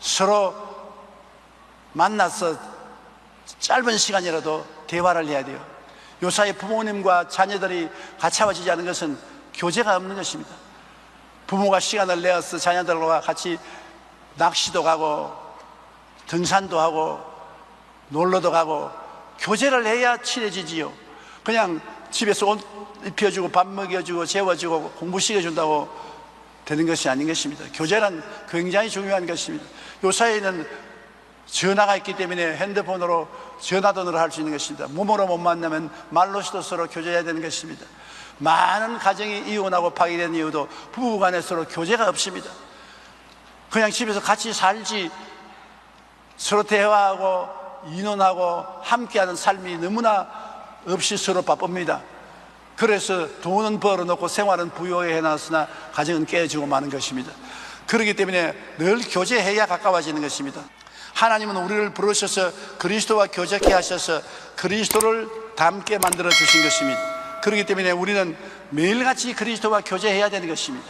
서로 만나서 짧은 시간이라도 대화를 해야 돼요. 요사이 부모님과 자녀들이 가까워지지 않은 것은 교제가 없는 것입니다. 부모가 시간을 내어서 자녀들과 같이 낚시도 가고 등산도 하고 놀러도 가고 교제를 해야 친해지지요. 그냥 집에서 옷 입혀주고 밥 먹여주고 재워주고 공부시켜준다고 되는 것이 아닌 것입니다. 교제는 굉장히 중요한 것입니다. 요사이는 전화가 있기 때문에 핸드폰으로 전화도 할 수 있는 것입니다. 몸으로 못 만나면 말로서도 서로 교제해야 되는 것입니다. 많은 가정이 이혼하고 파괴된 이유도 부부간에 서로 교제가 없습니다. 그냥 집에서 같이 살지 서로 대화하고 의논하고 함께하는 삶이 너무나 없이 서로 바쁩니다. 그래서 돈은 벌어놓고 생활은 부유하게 해놨으나 가정은 깨지고 마는 것입니다. 그렇기 때문에 늘 교제해야 가까워지는 것입니다. 하나님은 우리를 부르셔서 그리스도와 교제케 하셔서 그리스도를 닮게 만들어 주신 것입니다. 그렇기 때문에 우리는 매일같이 그리스도와 교제해야 되는 것입니다.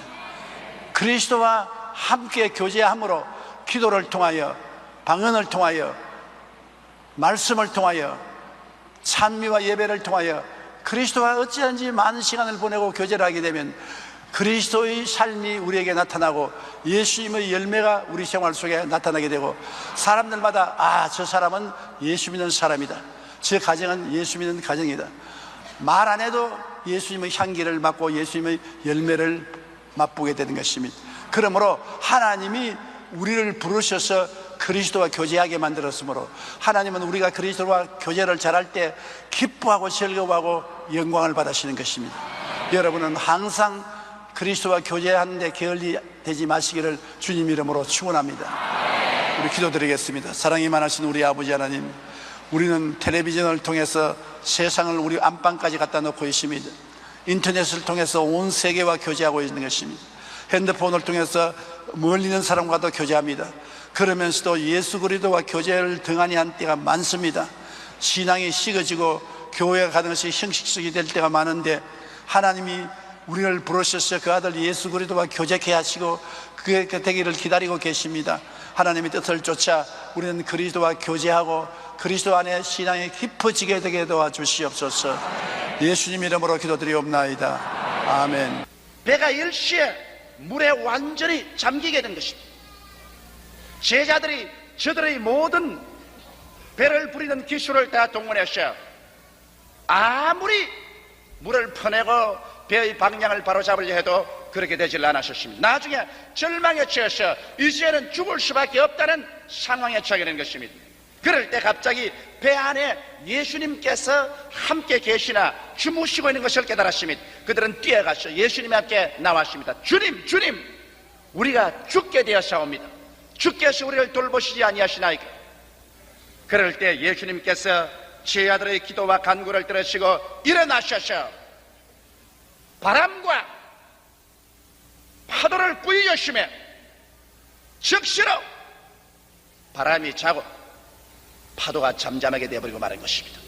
그리스도와 함께 교제함으로 기도를 통하여 방언을 통하여 말씀을 통하여 찬미와 예배를 통하여 그리스도와 어찌하든지 많은 시간을 보내고 교제를 하게 되면 그리스도의 삶이 우리에게 나타나고 예수님의 열매가 우리 생활 속에 나타나게 되고 사람들마다 저 사람은 예수 믿는 사람이다, 저 가정은 예수 믿는 가정이다, 말 안 해도 예수님의 향기를 맡고 예수님의 열매를 맛보게 되는 것입니다. 그러므로 하나님이 우리를 부르셔서 그리스도와 교제하게 만들었으므로 하나님은 우리가 그리스도와 교제를 잘할 때 기뻐하고 즐거워하고 영광을 받으시는 것입니다. 여러분은 항상 그리스도와 교제하는데 게을리되지 마시기를 주님 이름으로 축원합니다. 우리 기도드리겠습니다. 사랑이 많으신 우리 아버지 하나님, 우리는 텔레비전을 통해서 세상을 우리 안방까지 갖다 놓고 있습니다. 인터넷을 통해서 온 세계와 교제하고 있는 것입니다. 핸드폰을 통해서 멀리 있는 사람과도 교제합니다. 그러면서도 예수 그리스도와 교제를 등한히 한 때가 많습니다. 신앙이 식어지고 교회가 가는 것이 형식적이 될 때가 많은데 하나님이 우리를 부르셔서 그 아들 예수 그리스도와 교제케 하시고 그게 되기를 기다리고 계십니다. 하나님의 뜻을 쫓아 우리는 그리스도와 교제하고 그리스도 안에 신앙이 깊어지게 되게 도와주시옵소서. 예수님 이름으로 기도드리옵나이다. 아멘. 배가 10시에 물에 완전히 잠기게 된 것입니다. 제자들이 저들의 모든 배를 부리는 기술을 다 동원했어요. 아무리 물을 퍼내고 배의 방향을 바로잡으려 해도 그렇게 되질 않았습니다. 나중에 절망에 처해서 이제는 죽을 수밖에 없다는 상황에 처하게 된 것입니다. 그럴 때 갑자기 배 안에 예수님께서 함께 계시나 주무시고 있는 것을 깨달았습니다. 그들은 뛰어가서 예수님 앞에 나왔습니다. 주님, 주님, 우리가 죽게 되었사옵니다. 주께서 우리를 돌보시지 아니하시나이까? 그럴 때 예수님께서 제 아들의 기도와 간구를 들으시고 일어나셔서 바람과 파도를 꾸짖으시며 즉시로 바람이 자고 파도가 잠잠하게 되어버리고 마는 것입니다.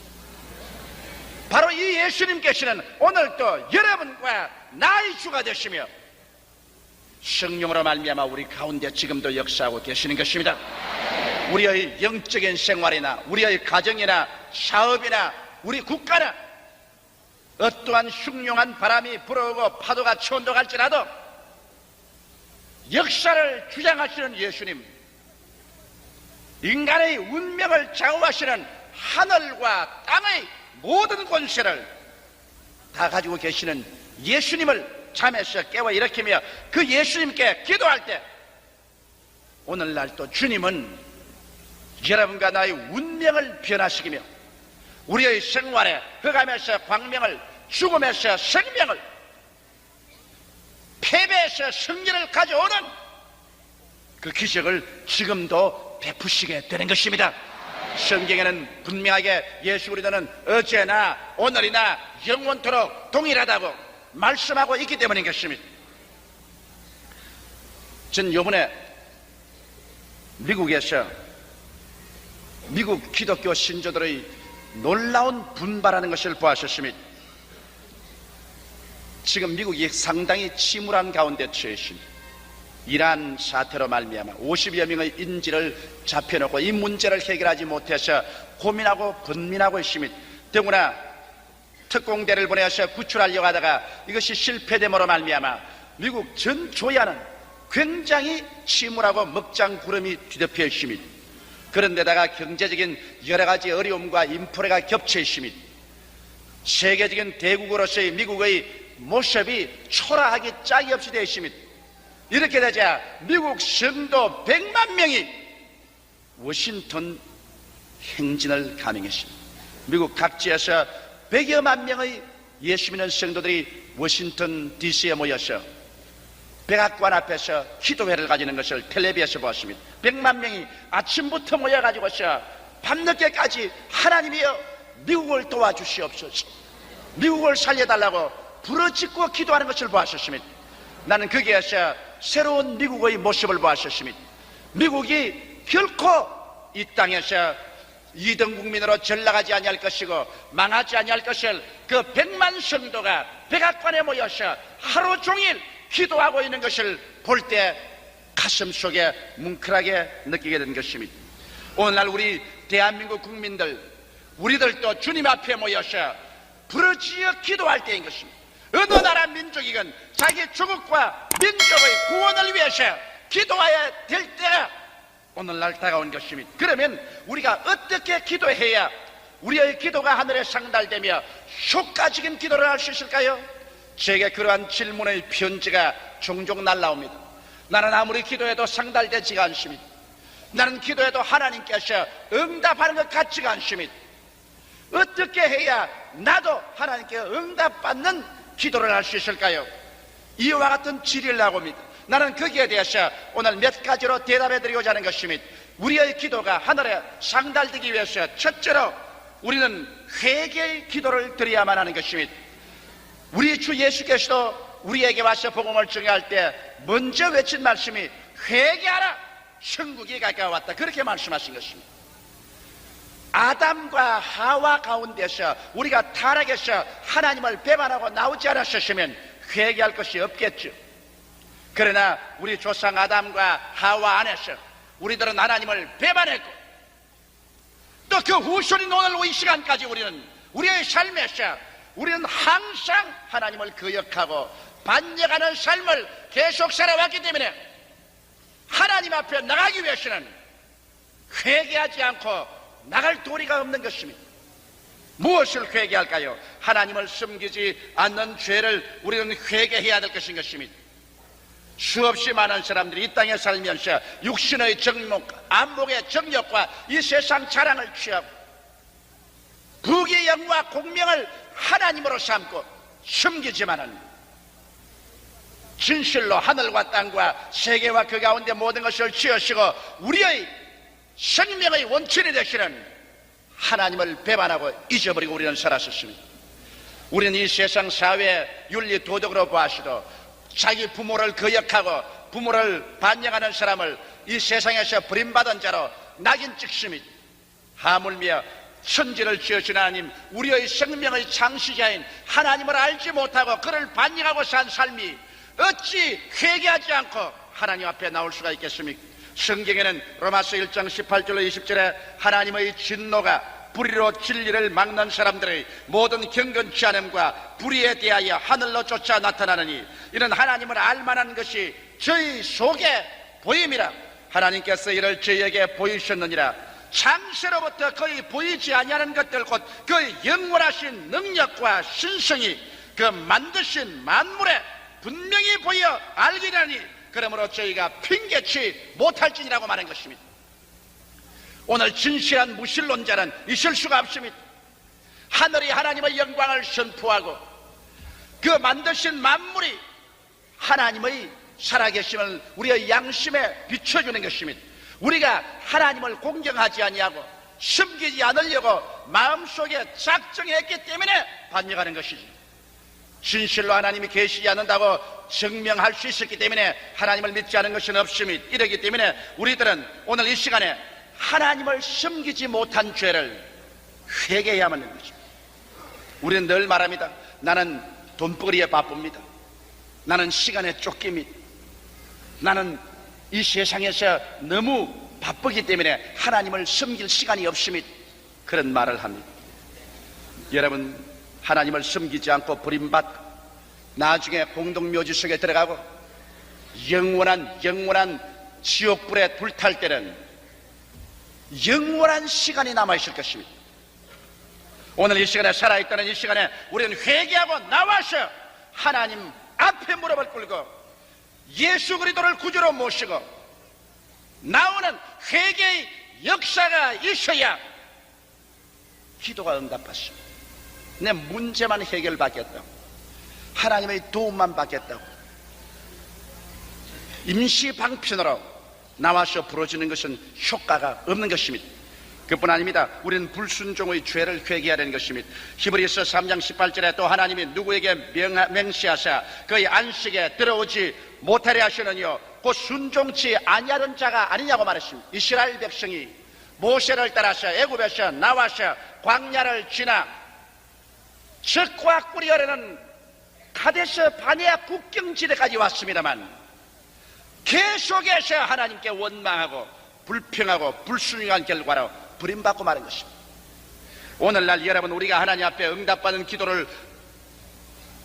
바로 이 예수님께서는 오늘도 여러분과 나의 주가 되시며 성령으로 말미암아 우리 가운데 지금도 역사하고 계시는 것입니다. 우리의 영적인 생활이나 우리의 가정이나 사업이나 우리 국가나 어떠한 흉흉한 바람이 불어오고 파도가 치온다할지라도 역사를 주장하시는 예수님, 인간의 운명을 좌우하시는 하늘과 땅의 모든 권세를 다 가지고 계시는 예수님을 잠에서 깨워 일으키며 그 예수님께 기도할 때 오늘날 또 주님은 여러분과 나의 운명을 변화시키며 우리의 생활에 흑암에서 광명을, 죽음에서 생명을, 패배에서 승리를 가져오는 그 기적을 지금도 베푸시게 되는 것입니다. 성경에는 분명하게 예수 그리스도는 어제나 오늘이나 영원토록 동일하다고 말씀하고 있기 때문인 것입니다. 전 요번에 미국에서 미국 기독교 신조들의 놀라운 분발하는 것을 보았습니다. 지금 미국이 상당히 침울한 가운데 처해 있습니다. 이러한 사태로 말미암아 50여 명의 인질을 잡혀놓고 이 문제를 해결하지 못해서 고민하고 분민하고 있습니다. 더구나 특공대를 보내서 구출하려고 하다가 이것이 실패됨으로 말미암아 미국 전 조야는 굉장히 침울하고 먹장 구름이 뒤덮여 있습니다. 그런데다가 경제적인 여러 가지 어려움과 인프레가 겹쳐 있습니다. 세계적인 대국으로서의 미국의 모습이 초라하기 짝이 없이 되어 있습니다. 이렇게 되자 미국 성도 100만 명이 워싱턴 행진을 감행했습니다. 미국 각지에서 100여만 명의 예수 믿는 성도들이 워싱턴 DC에 모여서 백악관 앞에서 기도회를 가지는 것을 텔레비에서 보았습니다. 100만 명이 아침부터 모여가지고서 밤늦게까지 하나님이여 미국을 도와주시옵소서, 미국을 살려달라고 부르짖고 기도하는 것을 보았습니다. 나는 거기에서 새로운 미국의 모습을 보았습니다. 미국이 결코 이 땅에서 2등 국민으로 전락하지 아니할 것이고 망하지 아니할 것을 그 100만 성도가 백악관에 모여서 하루 종일 기도하고 있는 것을 볼 때 가슴 속에 뭉클하게 느끼게 된 것입니다. 오늘날 우리 대한민국 국민들, 우리들도 주님 앞에 모여서 부르짖어 기도할 때인 것입니다. 어느 나라 민족이건 자기 조국과 민족의 구원을 위해서 기도해야 될 때가 오늘날 다가온 것입니다. 그러면 우리가 어떻게 기도해야 우리의 기도가 하늘에 상달되며 효과적인 기도를 할 수 있을까요? 제게 그러한 질문의 편지가 종종 날라옵니다. 나는 아무리 기도해도 상달되지가 않습니다. 나는 기도해도 하나님께서 응답하는 것 같지가 않습니다. 어떻게 해야 나도 하나님께 응답받는 기도를 할 수 있을까요? 이와 같은 질의를 나옵니다. 나는 거기에 대해서 오늘 몇 가지로 대답해 드리고자 하는 것입니다. 우리의 기도가 하늘에 상달되기 위해서 첫째로 우리는 회개의 기도를 드려야만 하는 것입니다. 우리 주 예수께서도 우리에게 와서 복음을 전할 때 먼저 외친 말씀이 회개하라, 천국이 가까웠다, 그렇게 말씀하신 것입니다. 아담과 하와 가운데서 우리가 타락해서 하나님을 배반하고 나오지 않았으면 회개할 것이 없겠죠. 그러나 우리 조상 아담과 하와 안에서 우리들은 하나님을 배반했고 또 그 후손인 오늘 이 시간까지 우리는 우리의 삶에서 우리는 항상 하나님을 거역하고 반역하는 삶을 계속 살아왔기 때문에 하나님 앞에 나가기 위해서는 회개하지 않고 나갈 도리가 없는 것입니다. 무엇을 회개할까요? 하나님을 섬기지 않는 죄를 우리는 회개해야 될 것인 것입니다. 수없이 많은 사람들이 이 땅에 살면서 육신의 정욕, 안목의 정욕과 이 세상 자랑을 취하고 부귀 영화 공명을 하나님으로 삼고 섬기지만은 진실로 하늘과 땅과 세계와 그 가운데 모든 것을 지으시고 우리의 생명의 원천이 되시는 하나님을 배반하고 잊어버리고 우리는 살았었습니다. 우리는 이 세상 사회 윤리 도덕으로 보아시도 자기 부모를 거역하고 부모를 반역하는 사람을 이 세상에서 버림받은 자로 낙인 찍심이 하물며 천지를 지으신 하나님, 우리의 생명의 창시자인 하나님을 알지 못하고 그를 반역하고 산 삶이 어찌 회개하지 않고 하나님 앞에 나올 수가 있겠습니까? 성경에는 로마서 1장 18절로 20절에 하나님의 진노가 불의로 진리를 막는 사람들의 모든 경건치 않음과 불의에 대하여 하늘로 쫓아 나타나느니 이는 하나님을 알만한 것이 저희 속에 보임이라. 하나님께서 이를 저희에게 보이셨느니라. 창세로부터 거의 보이지 아니하는 것들 곧 그 영원하신 능력과 신성이 그 만드신 만물에 분명히 보여 알기라니 그러므로 저희가 핑계치 못할지니라고 말한 것입니다. 오늘 진실한 무신론자는 있을 수가 없습니다. 하늘이 하나님의 영광을 선포하고 그 만드신 만물이 하나님의 살아계심을 우리의 양심에 비춰주는 것입니다. 우리가 하나님을 공경하지 아니하고 숨기지 않으려고 마음속에 작정했기 때문에 반역하는 것이지, 진실로 하나님이 계시지 않는다고 증명할 수 있었기 때문에 하나님을 믿지 않은 것은 없습니다. 이러기 때문에 우리들은 오늘 이 시간에 하나님을 숨기지 못한 죄를 회개해야만 하는 것입니다. 우리는 늘 말합니다. 나는 돈벌이에 바쁩니다. 나는 시간에 쫓깁니다. 나는 이 세상에서 너무 바쁘기 때문에 하나님을 숨길 시간이 없습니다. 그런 말을 합니다. 여러분, 하나님을 숨기지 않고 버림받고 나중에 공동묘지 속에 들어가고 영원한 지옥불에 불탈 때는 영원한 시간이 남아있을 것입니다. 오늘 이 시간에 살아있다는 이 시간에 우리는 회개하고 나와서 하나님 앞에 무릎을 꿇고 예수 그리스도를 구주로 모시고 나오는 회개의 역사가 있어야 기도가 응답받습니다. 내 문제만 해결받겠다고, 하나님의 도움만 받겠다고 임시 방편으로 나와서 부러지는 것은 효과가 없는 것입니다. 그뿐 아닙니다. 우리는 불순종의 죄를 회개해야 하는 것입니다. 히브리서 3장 18절에 또 하나님이 누구에게 맹세하사 그의 안식에 들어오지 못하려 하시느니요 곧 순종치 아니하는 자가 아니냐고 말했습니다. 이스라엘 백성이 모세를 따라서 애굽에서 나와서 광야를 지나 적과 꿀이어라는 카데스 바네아 국경지대까지 왔습니다만 계속해서 하나님께 원망하고 불평하고 불순종한 결과로 버림받고 마는 것입니다. 오늘날 여러분, 우리가 하나님 앞에 응답받은 기도를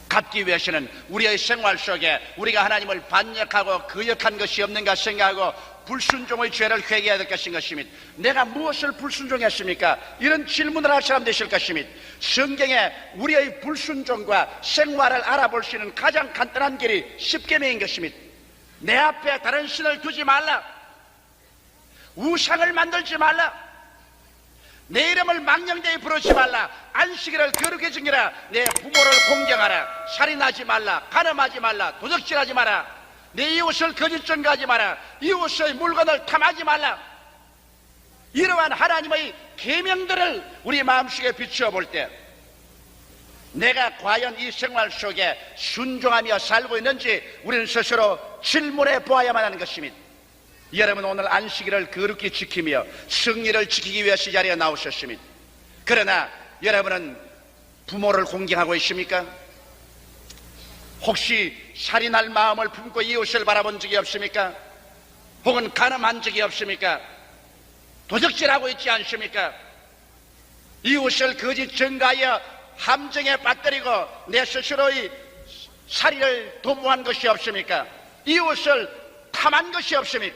갖기 위해서는 우리의 생활 속에 우리가 하나님을 반역하고 거역한 것이 없는가 생각하고 불순종의 죄를 회개해야 될 것입니다. 내가 무엇을 불순종했습니까? 이런 질문을 할 사람 되실 것입니다. 성경에 우리의 불순종과 생활을 알아볼 수 있는 가장 간단한 길이 십계명인 것입니다. 내 앞에 다른 신을 두지 말라, 우상을 만들지 말라, 내 이름을 망령되이 부르지 말라, 안식일을 거룩히 지키라, 내 부모를 공경하라, 살인하지 말라, 간음하지 말라, 도적질하지 마라, 내 이웃을 거짓 증거하지 마라, 이웃의 물건을 탐하지 말라. 이러한 하나님의 계명들을 우리 마음속에 비추어 볼 때 내가 과연 이 생활 속에 순종하며 살고 있는지 우리는 스스로 질문해 보아야만 하는 것입니다. 여러분, 오늘 안식일을 거룩히 지키며 성리를 지키기 위해서 이 자리에 나오셨습니다. 그러나 여러분은 부모를 공경하고 있습니까? 혹시 살인할 마음을 품고 이웃을 바라본 적이 없습니까? 혹은 간음한 적이 없습니까? 도적질하고 있지 않습니까? 이웃을 거짓 증거하여 함정에 빠뜨리고 내 스스로의 살인을 도모한 것이 없습니까? 이웃을 탐한 것이 없습니까?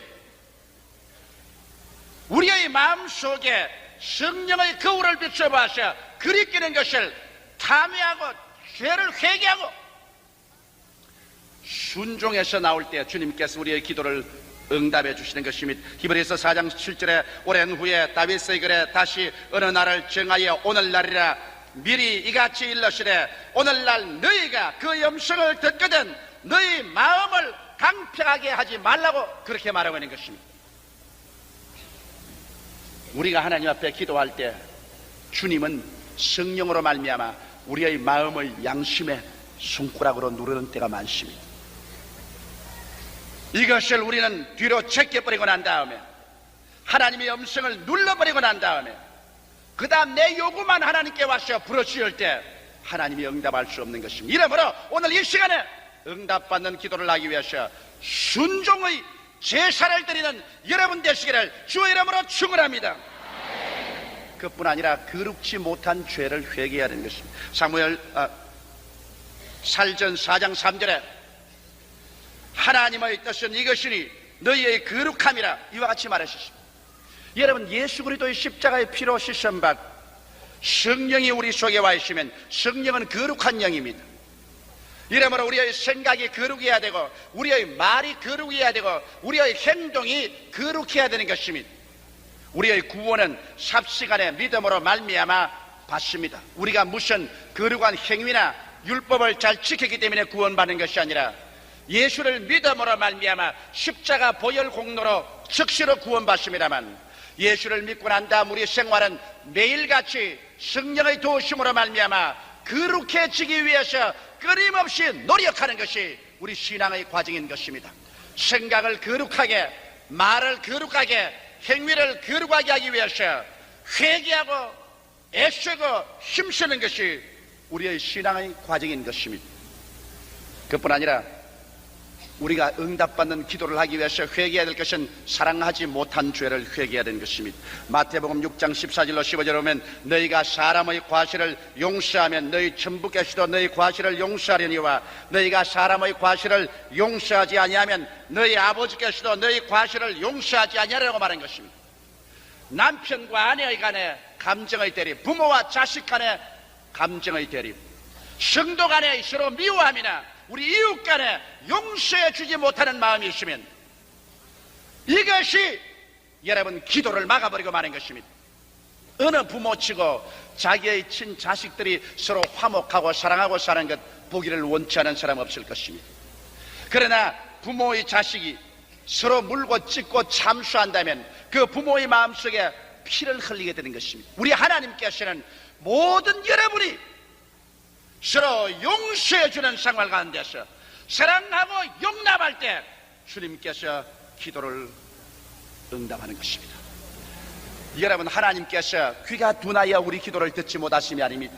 우리의 마음속에 성령의 거울을 비춰봐서 그리끼는 것을 탐해하고 죄를 회개하고 순종해서 나올 때 주님께서 우리의 기도를 응답해 주시는 것입니다. 히브리서 4장 7절에 오랜 후에 다윗의 글에 다시 어느 날을 정하여 오늘날이라 미리 이같이 일러시되 오늘날 너희가 그 음성을 듣거든 너희 마음을 강팍하게 하지 말라고 그렇게 말하고 있는 것입니다. 우리가 하나님 앞에 기도할 때 주님은 성령으로 말미암아 우리의 마음을 양심의 손가락으로 누르는 때가 많습니다. 이것을 우리는 뒤로 제껴버리고 난 다음에 하나님의 음성을 눌러버리고 난 다음에 그 다음 내 요구만 하나님께 와서 부르짖을 때 하나님이 응답할 수 없는 것입니다. 이러므로 오늘 이 시간에 응답받는 기도를 하기 위해서 순종의 제사를 드리는 여러분 되시기를 주의 이름으로 축원합니다. 그뿐 아니라 거룩지 못한 죄를 회개해야 되는 것입니다. 사무엘 살전 4장 3절에 하나님의 뜻은 이것이니 너희의 거룩함이라 이와 같이 말하셨습니다. 여러분, 예수 그리스도의 십자가의 피로 씻음받 성령이 우리 속에 와 있으면 성령은 거룩한 영입니다. 이러므로 우리의 생각이 거룩해야 되고 우리의 말이 거룩해야 되고 우리의 행동이 거룩해야 되는 것입니다. 우리의 구원은 삽시간의 믿음으로 말미암아 받습니다. 우리가 무슨 거룩한 행위나 율법을 잘 지켰기 때문에 구원받는 것이 아니라 예수를 믿음으로 말미암아 십자가 보혈 공로로 즉시로 구원받습니다만, 예수를 믿고 난 다음 우리 생활은 매일같이 성령의 도우심으로 말미암아 거룩해지기 위해서 끊임없이 노력하는 것이 우리 신앙의 과정인 것입니다. 생각을 거룩하게, 말을 거룩하게, 행위를 거룩하게 하기 위해서 회개하고 애쓰고 힘쓰는 것이 우리의 신앙의 과정인 것입니다. 그뿐 아니라 우리가 응답받는 기도를 하기 위해서 회개해야 될 것은 사랑하지 못한 죄를 회개해야 되는 것입니다. 마태복음 6장 14절로 15절에 보면 너희가 사람의 과실을 용서하면 너희 천부께서도 너희 과실을 용서하려니와 너희가 사람의 과실을 용서하지 아니하면 너희 아버지께서도 너희 과실을 용서하지 아니하려고 말한 것입니다. 남편과 아내의 간에 감정의 대립, 부모와 자식 간에 감정의 대립, 성도 간에 서로 미워함이나 우리 이웃 간에 용서해 주지 못하는 마음이 있으면 이것이 여러분 기도를 막아버리고 마는 것입니다. 어느 부모치고 자기의 친자식들이 서로 화목하고 사랑하고 사는 것 보기를 원치 않은 사람 없을 것입니다. 그러나 부모의 자식이 서로 물고 찢고 참수한다면 그 부모의 마음속에 피를 흘리게 되는 것입니다. 우리 하나님께서는 모든 여러분이 서로 용서해주는 생활 가운데서 사랑하고 용납할 때 주님께서 기도를 응답하는 것입니다. 여러분, 하나님께서 귀가 둔하여 우리 기도를 듣지 못하심이 아닙니다.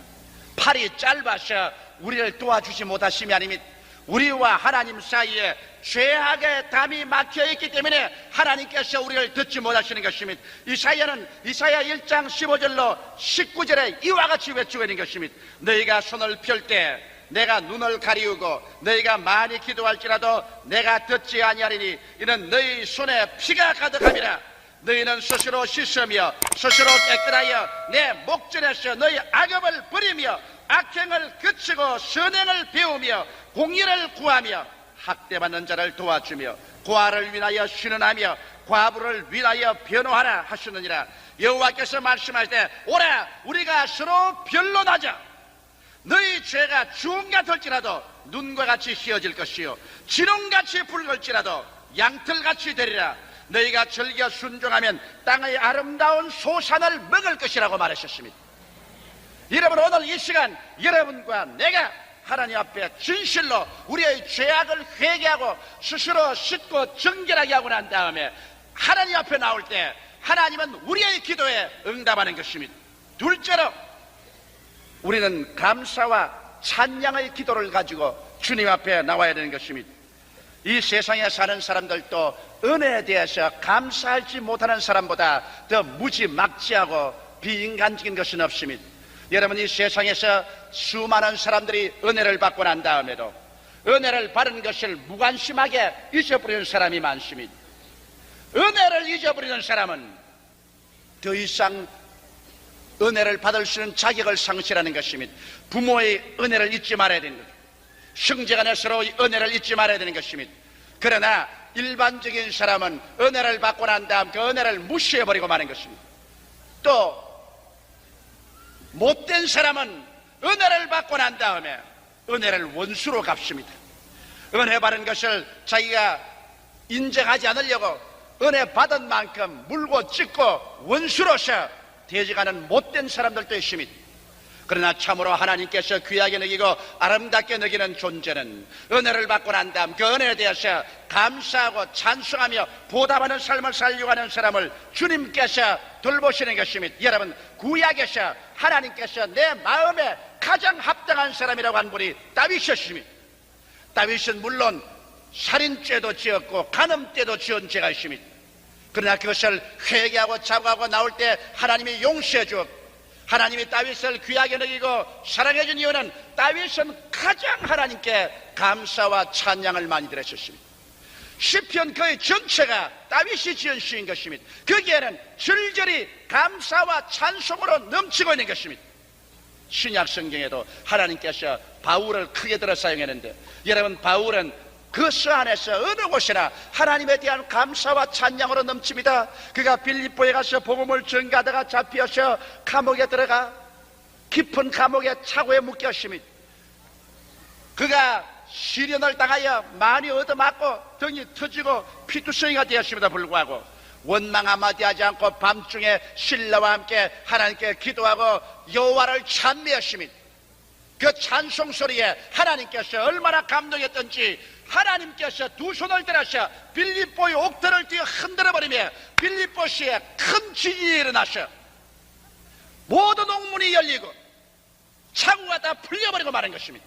팔이 짧아서 우리를 도와주지 못하심이 아닙니다. 우리와 하나님 사이에 죄악의 담이 막혀있기 때문에 하나님께서 우리를 듣지 못하시는 것입니다. 이사야 1장 15절로 19절에 이와 같이 외치고 있는 것입니다. 너희가 손을 펼 때 내가 눈을 가리우고 너희가 많이 기도할지라도 내가 듣지 아니하리니 이는 너희 손에 피가 가득함이라. 너희는 스스로 씻으며 스스로 깨끗하여 내 목전에서 너희 악업을 버리며 악행을 그치고 선행을 배우며 공의를 구하며 학대받는 자를 도와주며 고아를 위하여 신원하며 과부를 위하여 변호하라 하시느니라. 여호와께서 말씀할 때 오라 우리가 서로 변론하자. 너희 죄가 주홍 같을지라도 눈과 같이 휘어질 것이요 진홍같이 붉을지라도 양털같이 되리라. 너희가 즐겨 순종하면 땅의 아름다운 소산을 먹을 것이라고 말하셨습니다. 여러분, 오늘 이 시간 여러분과 내가 하나님 앞에 진실로 우리의 죄악을 회개하고 스스로 씻고 정결하게 하고 난 다음에 하나님 앞에 나올 때 하나님은 우리의 기도에 응답하는 것입니다. 둘째로 우리는 감사와 찬양의 기도를 가지고 주님 앞에 나와야 되는 것입니다. 이 세상에 사는 사람들도 은혜에 대해서 감사하지 못하는 사람보다 더 무지막지하고 비인간적인 것은 없습니다. 여러분, 이 세상에서 수많은 사람들이 은혜를 받고 난 다음에도 은혜를 받은 것을 무관심하게 잊어버리는 사람이 많습니다. 은혜를 잊어버리는 사람은 더 이상 은혜를 받을 수 있는 자격을 상실하는 것입니다. 부모의 은혜를 잊지 말아야 되는 것입니다. 형제간에 서로의 은혜를 잊지 말아야 되는 것입니다. 그러나 일반적인 사람은 은혜를 받고 난 다음 그 은혜를 무시해버리고 마는 것입니다. 또 못된 사람은 은혜를 받고 난 다음에 은혜를 원수로 갚습니다. 은혜 받은 것을 자기가 인정하지 않으려고 은혜 받은 만큼 물고 찢고 원수로서 대적하는 못된 사람들도 있습니다. 그러나 참으로 하나님께서 귀하게 느끼고 아름답게 느끼는 존재는 은혜를 받고 난 다음 그 은혜에 대해서 감사하고 찬송하며 보답하는 삶을 살려고 하는 사람을 주님께서 돌보시는 것입니다. 여러분, 구약에서 하나님께서 내 마음에 가장 합당한 사람이라고 한 분이 다윗이었습니다. 다윗은 물론 살인죄도 지었고 간음죄도 지은 죄가 있습니다. 그러나 그것을 회개하고 자복하고 나올 때 하나님이 용서해 주었고, 하나님이 다윗을 귀하게 느끼고 사랑해 준 이유는 다윗은 가장 하나님께 감사와 찬양을 많이 드렸습니다. 시편 거의 전체가 다윗이 지은 시인 것입니다. 거기에는 절절히 감사와 찬송으로 넘치고 있는 것입니다. 신약 성경에도 하나님께서 바울을 크게 들어 사용했는데, 여러분, 바울은 그 서 안에서 어느 곳이나 하나님에 대한 감사와 찬양으로 넘칩니다. 그가 빌립보에 가서 복음을 전가하다가 잡혀서 감옥에 들어가 깊은 감옥에 차고에 묶였습니다. 그가 시련을 당하여 많이 얻어맞고 등이 터지고 피투성이가 되었음에도 불구하고 원망 한마디 하지 않고 밤중에 신라와 함께 하나님께 기도하고 여호와를 찬미했습니다. 그 찬송 소리에 하나님께서 얼마나 감동했던지 하나님께서 두 손을 들어서 빌립보의 옥터를 뛰어 흔들어버리며 빌립보시에 큰 지진이 일어나서 모든 옥문이 열리고 창구가 다 풀려버리고 마는 것입니다.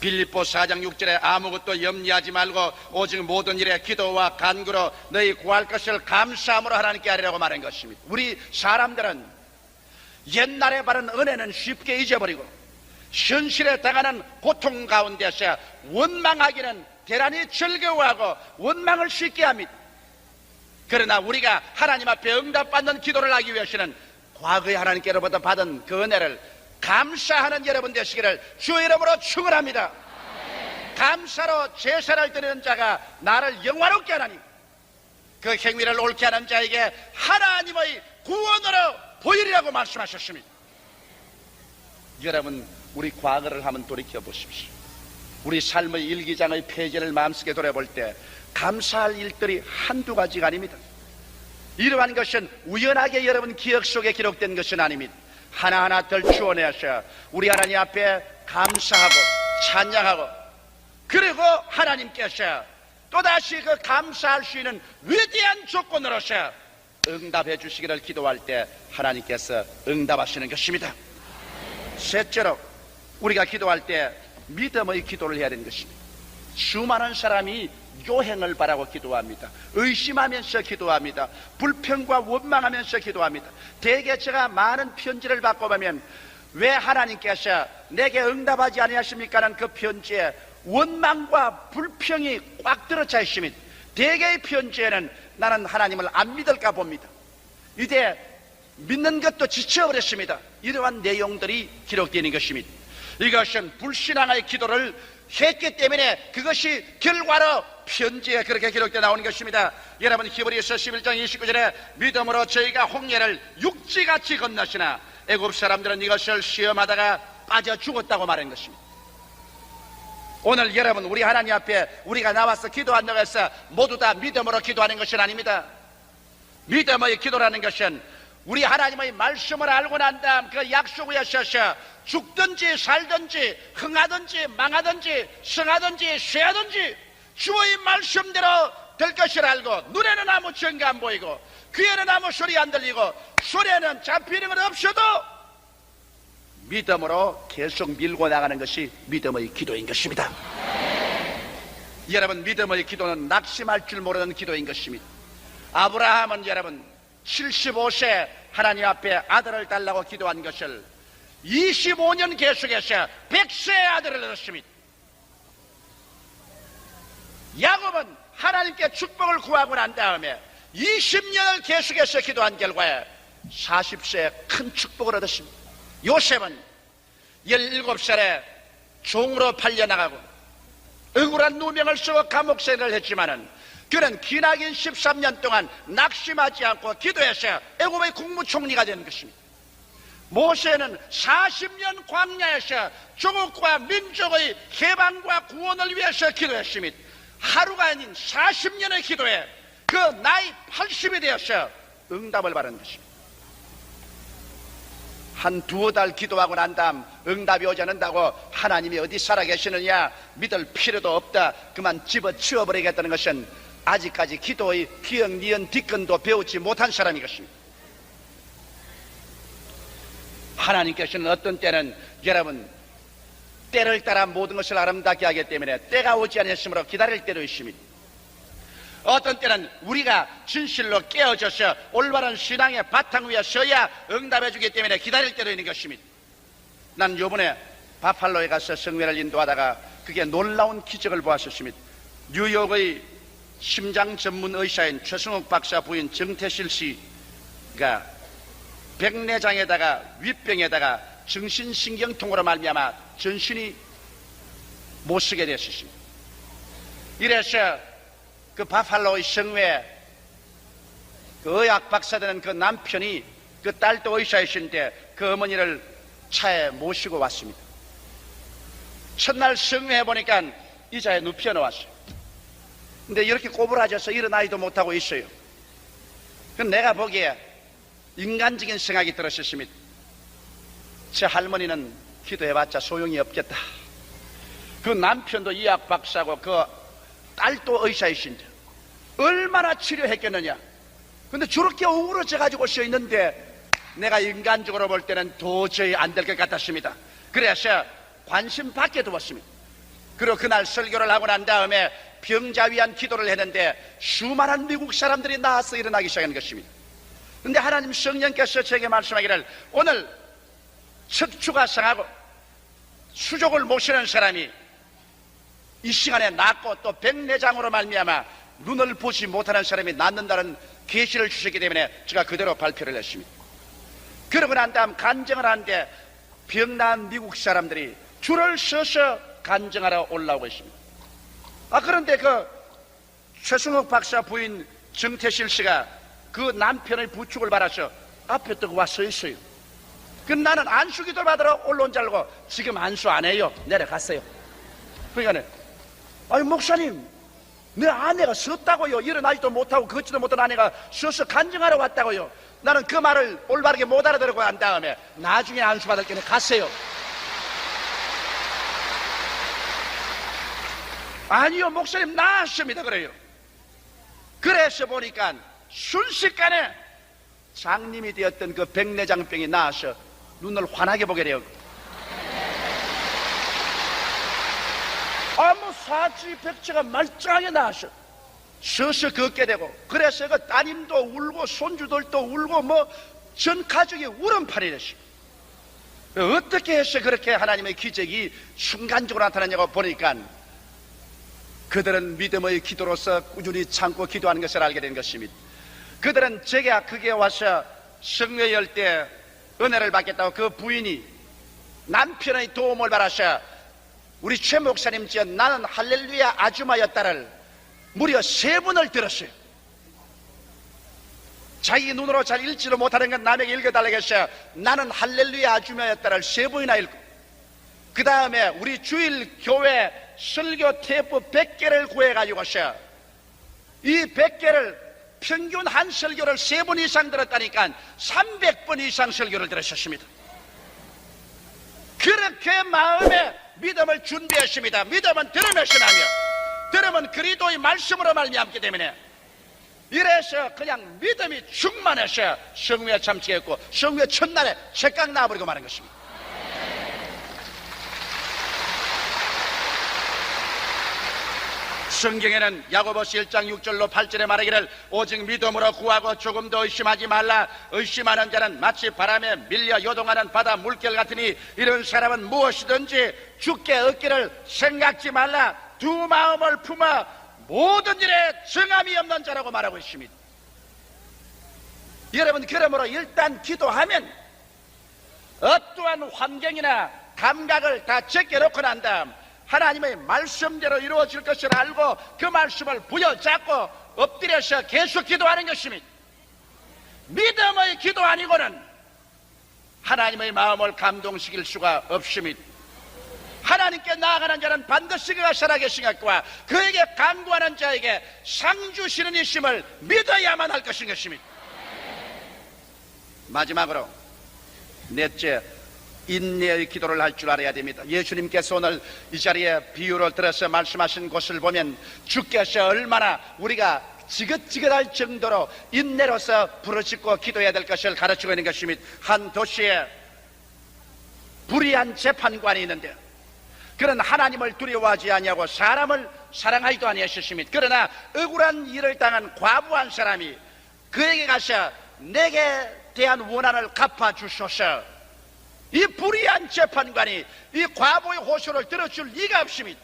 빌립보 4장 6절에 아무것도 염려하지 말고 오직 모든 일에 기도와 간구로 너희 구할 것을 감사함으로 하나님께 하리라고 말한 것입니다. 우리 사람들은 옛날에 받은 은혜는 쉽게 잊어버리고 현실에 당하는 고통 가운데서 원망하기는 대단히 즐거워하고 원망을 쉽게 합니다. 그러나 우리가 하나님 앞에 응답받는 기도를 하기 위해서는 과거에 하나님께로부터 받은 그 은혜를 감사하는 여러분 되시기를 주의 이름으로 축원합니다. 감사로 제사를 드리는 자가 나를 영화롭게 하나니 그 행위를 옳게 하는 자에게 하나님의 구원으로 보이리라고 말씀하셨습니다. 여러분, 우리 과거를 한번 돌이켜 보십시오. 우리 삶의 일기장의 페이지를 마음속에 돌아볼 때 감사할 일들이 한두 가지가 아닙니다. 이러한 것은 우연하게 여러분 기억 속에 기록된 것은 아닙니다. 하나하나 덜 추원해서 우리 하나님 앞에 감사하고 찬양하고, 그리고 하나님께서 또다시 그 감사할 수 있는 위대한 조건으로서 응답해 주시기를 기도할 때 하나님께서 응답하시는 것입니다. 셋째로, 우리가 기도할 때 믿음의 기도를 해야 되는 것입니다. 수많은 사람이 요행을 바라고 기도합니다. 의심하면서 기도합니다. 불평과 원망하면서 기도합니다. 대개 제가 많은 편지를 받고 보면 왜 하나님께서 내게 응답하지 아니하십니까? 라는 그 편지에 원망과 불평이 꽉 들어차 있습니다. 대개의 편지에는 나는 하나님을 안 믿을까 봅니다. 이제 믿는 것도 지쳐버렸습니다. 이러한 내용들이 기록되는 것입니다. 이것은 불신앙의 기도를 했기 때문에 그것이 결과로 편지에 그렇게 기록되어 나오는 것입니다. 여러분, 히브리서 11장 29절에 믿음으로 저희가 홍해를 육지같이 건너시나 애굽 사람들은 이것을 시험하다가 빠져 죽었다고 말한 것입니다. 오늘 여러분, 우리 하나님 앞에 우리가 나와서 기도한다고 해서 모두 다 믿음으로 기도하는 것은 아닙니다. 믿음의 기도라는 것은 우리 하나님의 말씀을 알고 난 다음 그 약속 위에 서서 죽든지 살든지 흥하든지 망하든지 성하든지 쇠하든지 주의 말씀대로 될 것을 알고, 눈에는 아무 증거 안 보이고 귀에는 아무 소리 안 들리고 손에는 잡히는 건 없어도 믿음으로 계속 밀고 나가는 것이 믿음의 기도인 것입니다. 여러분, 믿음의 기도는 낙심할 줄 모르는 기도인 것입니다. 아브라함은 여러분 75세 하나님 앞에 아들을 달라고 기도한 것을 25년 계속해서 100세의 아들을 얻었습니다. 야곱은 하나님께 축복을 구하고 난 다음에 20년을 계속해서 기도한 결과에 40세에 큰 축복을 얻었습니다. 요셉은 17살에 종으로 팔려나가고 억울한 누명을 쓰고 감옥생활을 했지만은 그는 기나긴 13년 동안 낙심하지 않고 기도해서 애굽의 국무총리가 되는 것입니다. 모세는 40년 광야에서 조국과 민족의 해방과 구원을 위해서 기도했습니다. 하루가 아닌 40년의 기도에 그 나이 80이 되어서 응답을 받은 것입니다. 한 두어 달 기도하고 난 다음 응답이 오지 않는다고 하나님이 어디 살아계시느냐 믿을 필요도 없다, 그만 집어치워버리겠다는 것은 아직까지 기도의 기억, 니은, 뒷근도 배우지 못한 사람인 것입니다. 하나님께서는 어떤 때는 여러분 때를 따라 모든 것을 아름답게 하기 때문에 때가 오지 않았으므로 기다릴 때도 있습니다. 어떤 때는 우리가 진실로 깨어져서 올바른 신앙의 바탕 위에 서야 응답해 주기 때문에 기다릴 때도 있는 것입니다. 난 요번에 바팔로에 가서 성회를 인도하다가 그게 놀라운 기적을 보았었습니다. 뉴욕의 심장 전문 의사인 최승욱 박사 부인 정태실 씨가 백내장에다가 윗병에다가 정신신경통으로 말미암아 전신이 못 쓰게 됐었습니다. 이래서 그 바팔로의 성회에 그 의학 박사 되는 그 남편이 그 딸도 의사이신데 그 어머니를 차에 모시고 왔습니다. 첫날 성회해 보니까 의자에 눕혀 놓았어요. 근데 이렇게 꼬부라져서 일어나지도 못하고 있어요. 그럼 내가 보기에 인간적인 생각이 들었습니다. 제 할머니는 기도해봤자 소용이 없겠다. 그 남편도 의학 박사고 그 딸도 의사이신데 얼마나 치료했겠느냐. 근데 저렇게 우울해져 가지고 서 있는데 내가 인간적으로 볼 때는 도저히 안 될 것 같았습니다. 그래서 관심 받게 두었습니다. 그리고 그날 설교를 하고 난 다음에 병자 위한 기도를 했는데 수많은 미국 사람들이 나와서 일어나기 시작한 것입니다. 근데 하나님 성령께서 제게 말씀하기를 오늘 척추가 상하고 수족을 모시는 사람이 이 시간에 낫고 또 백내장으로 말미암아 눈을 보지 못하는 사람이 낫는다는 계시를 주셨기 때문에 제가 그대로 발표를 했습니다. 그러고 난 다음 간증을 하는데 병난 미국 사람들이 줄을 서서 간증하러 올라오고 있습니다. 그런데 그 최승욱 박사 부인 정태실 씨가 그 남편의 부축을 받아서 앞에 뜨고 와 서 있어요. 그 나는 안수기도 받으러 올라온 줄 알고 지금 안수 안 해요. 내려갔어요. 그러니까 아니 목사님 내 아내가 섰다고요. 일어나지도 못하고 걷지도 못한 아내가 서서 간증하러 왔다고요. 나는 그 말을 올바르게 못 알아들고 한 다음에 나중에 안수 받을 때는 갔어요. 아니요 목사님 나았습니다 그래요. 그래서 보니까 순식간에 장님이 되었던 그 백내장병이 나아서 눈을 환하게 보게 돼요. 사지백체가 말짱하게 나아서 서서 걷게 되고, 그래서 그 따님도 울고 손주들도 울고 뭐 전 가족이 울음판이 됐어요. 어떻게 해서 그렇게 하나님의 기적이 순간적으로 나타나냐고 보니까 그들은 믿음의 기도로서 꾸준히 참고 기도하는 것을 알게 된 것입니다. 그들은 제가 그게 와서 성회 열 때 은혜를 받겠다고 그 부인이 남편의 도움을 받아서 우리 최 목사님 지은 나는 할렐루야 아줌마였다를 무려 3번을 들었어요. 자기 눈으로 잘 읽지도 못하는 건 남에게 읽어달라고 해서 나는 할렐루야 아줌마였다를 3번이나 읽고, 그 다음에 우리 주일 교회 설교 테이프 100개를 구해가지고서 이 100개를 평균 한 설교를 3번 이상 들었다니까 300번 이상 설교를 들으셨습니다. 그렇게 마음에 믿음을 준비했습니다. 믿음은 들으면서 나며, 들으면 그리스도의 말씀으로 말미암기 때문에, 이래서 그냥 믿음이 충만해서 성회에 참석했고 성회 첫날에 책각 나와버리고 마는 것입니다. 성경에는 야고보서 1장 6절로 8절에 말하기를 오직 믿음으로 구하고 조금 더 의심하지 말라. 의심하는 자는 마치 바람에 밀려 요동하는 바다 물결 같으니 이런 사람은 무엇이든지 주께 얻기를 생각지 말라. 두 마음을 품어 모든 일에 정함이 없는 자라고 말하고 있습니다. 여러분, 그러므로 일단 기도하면 어떠한 환경이나 감각을 다 제껴놓고 난 다음 하나님의 말씀대로 이루어질 것을 알고 그 말씀을 부여잡고 엎드려서 계속 기도하는 것입니다. 믿음의 기도 아니고는 하나님의 마음을 감동시킬 수가 없습니다. 하나님께 나아가는 자는 반드시 그가 살아계신 것과 그에게 간구하는 자에게 상 주시는 이심을 믿어야만 할 것인 것입니다. 마지막으로 넷째, 인내의 기도를 할 줄 알아야 됩니다. 예수님께서 오늘 이 자리에 비유를 들어서 말씀하신 것을 보면 주께서 얼마나 우리가 지긋지긋할 정도로 인내로서 부르짖고 기도해야 될 것을 가르치고 있는 것입니다. 한 도시에 불의한 재판관이 있는데 그는 하나님을 두려워하지 아니하고 사람을 사랑하지도 아니하셨습니다. 그러나 억울한 일을 당한 과부한 사람이 그에게 가서 내게 대한 원한을 갚아주소서. 이 불의한 재판관이 이 과부의 호소를 들어줄 리가 없습니다.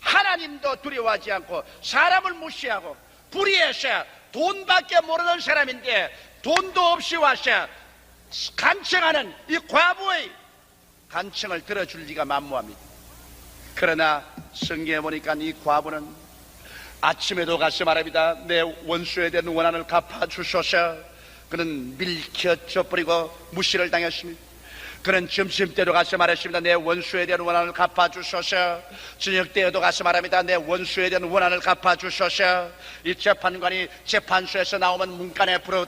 하나님도 두려워하지 않고 사람을 무시하고 불의해서 돈밖에 모르는 사람인데 돈도 없이 와서 간청하는 이 과부의 간청을 들어줄 리가 만무합니다. 그러나 성경에 보니까 이 과부는 아침에도 가서 말합니다. 내 원수에 대한 원한을 갚아주소서. 그는 밀켜져버리고 무시를 당했습니다. 그는 점심때도 가서 말했습니다. 내 원수에 대한 원한을 갚아주소서. 저녁때에도 가서 말합니다. 내 원수에 대한 원한을 갚아주소서. 이 재판관이 재판소에서 나오면 문간에 불어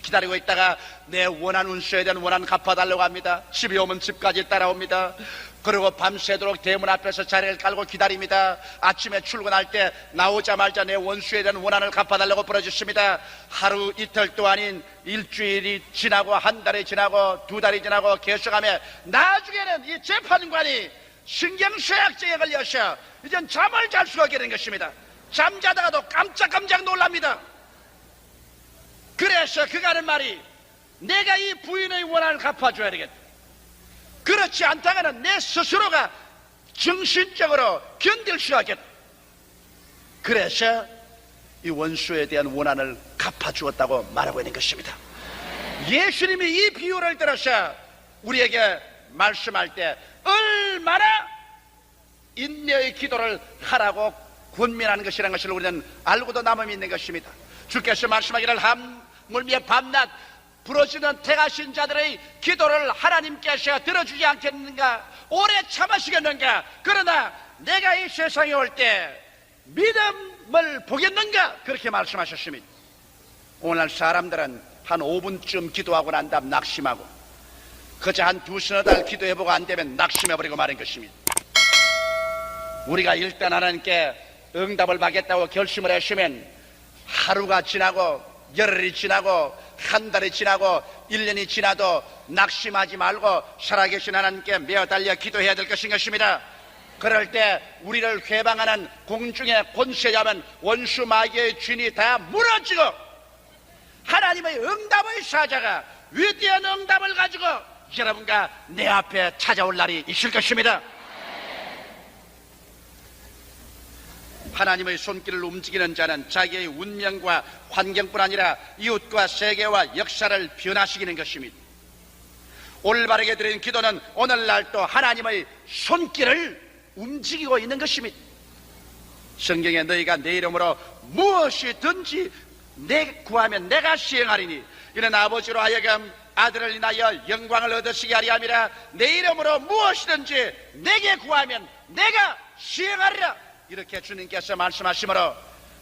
기다리고 있다가 내 원한 원수에 대한 원한 갚아달라고 합니다. 집에 오면 집까지 따라옵니다. 그리고 밤새도록 대문 앞에서 자리를 깔고 기다립니다. 아침에 출근할 때 나오자마자 내 원수에 대한 원한을 갚아달라고 부르짖습니다. 하루 이틀 또 아닌 일주일이 지나고 한 달이 지나고 두 달이 지나고 계속하며 나중에는 이 재판관이 신경쇠약증에 걸려서 이젠 잠을 잘 수가 없게 된 것입니다. 잠자다가도 깜짝 놀랍니다. 그래서 그가 하는 말이 내가 이 부인의 원한을 갚아줘야 되겠다. 그렇지 않다면 내 스스로가 정신적으로 견딜 수 없겠다. 그래서 이 원수에 대한 원한을 갚아주었다고 말하고 있는 것입니다. 예수님이 이 비유를 들어서 우리에게 말씀할 때 얼마나 인내의 기도를 하라고 권면하는 것이라는 것을 우리는 알고도 남음이 있는 것입니다. 주께서 말씀하기를 하물며 밤낮 부러지는 택하신 자들의 기도를 하나님께서 들어주지 않겠는가? 오래 참으시겠는가? 그러나 내가 이 세상에 올 때 믿음을 보겠는가? 그렇게 말씀하셨습니다. 오늘날 사람들은 한 5분쯤 기도하고 난 다음 낙심하고 그저 한 두서너 달 기도해보고 안 되면 낙심해버리고 마는 것입니다. 우리가 일단 하나님께 응답을 받겠다고 결심을 했으면 하루가 지나고 열흘이 지나고 한 달이 지나고 1년이 지나도 낙심하지 말고 살아계신 하나님께 매어달려 기도해야 될 것입니다. 그럴 때 우리를 회방하는 공중의 권세자면 원수 마귀의 진이 다 무너지고 하나님의 응답의 사자가 위대한 응답을 가지고 여러분과 내 앞에 찾아올 날이 있을 것입니다. 하나님의 손길을 움직이는 자는 자기의 운명과 환경뿐 아니라 이웃과 세계와 역사를 변화시키는 것입니다. 올바르게 드리는 기도는 오늘날 또 하나님의 손길을 움직이고 있는 것입니다. 성경에 너희가 내 이름으로 무엇이든지 내 구하면 내가 시행하리니 이는 아버지로 하여금 아들을 인하여 영광을 얻으시게 하리 함이라. 내 이름으로 무엇이든지 내게 구하면 내가 시행하리라. 이렇게 주님께서 말씀하시므로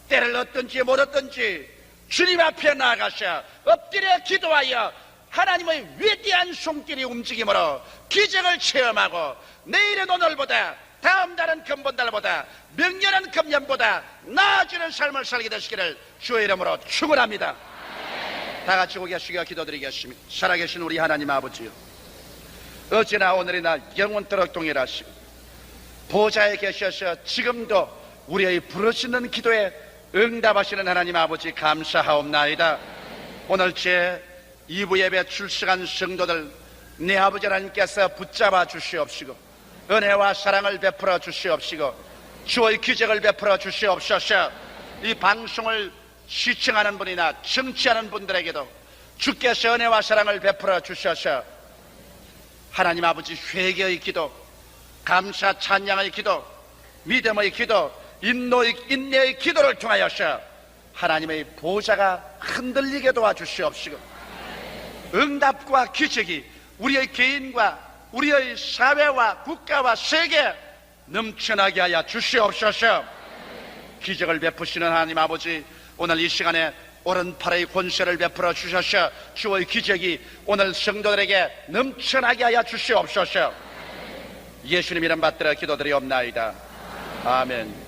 때를 얻든지 못 얻든지 주님 앞에 나아가서 엎드려 기도하여 하나님의 위대한 손길이 움직임으로 기적을 체험하고 내일은 오늘보다 다음 달은 금번달보다 명년은 금년보다 나아지는 삶을 살게 되시기를 주의 이름으로 축원합니다. 다 같이 고개 숙여 기도드리겠습니다. 살아계신 우리 하나님 아버지요, 어제나 오늘이나 영원토록 동일하시고 보좌에 계셔서 지금도 우리의 부르짖는 기도에 응답하시는 하나님 아버지 감사하옵나이다. 오늘 제 2부 예배 출석한 성도들 내 아버지 하나님께서 붙잡아 주시옵시고 은혜와 사랑을 베풀어 주시옵시고 주의 기적을 베풀어 주시옵소서. 이 방송을 시청하는 분이나 청취하는 분들에게도 주께서 은혜와 사랑을 베풀어 주셔서 하나님 아버지 회개의 기도, 감사 찬양의 기도, 믿음의 기도, 인내의 기도를 통하여서 하나님의 보좌가 흔들리게 도와주시옵시고 응답과 기적이 우리의 개인과 우리의 사회와 국가와 세계에 넘쳐나게 하여 주시옵소서. 기적을 베푸시는 하나님 아버지, 오늘 이 시간에 오른팔의 권세를 베풀어 주셔서 주의 기적이 오늘 성도들에게 넘쳐나게 하여 주시옵소서. 예수님 이름 받들어 기도드리옵나이다. 아멘.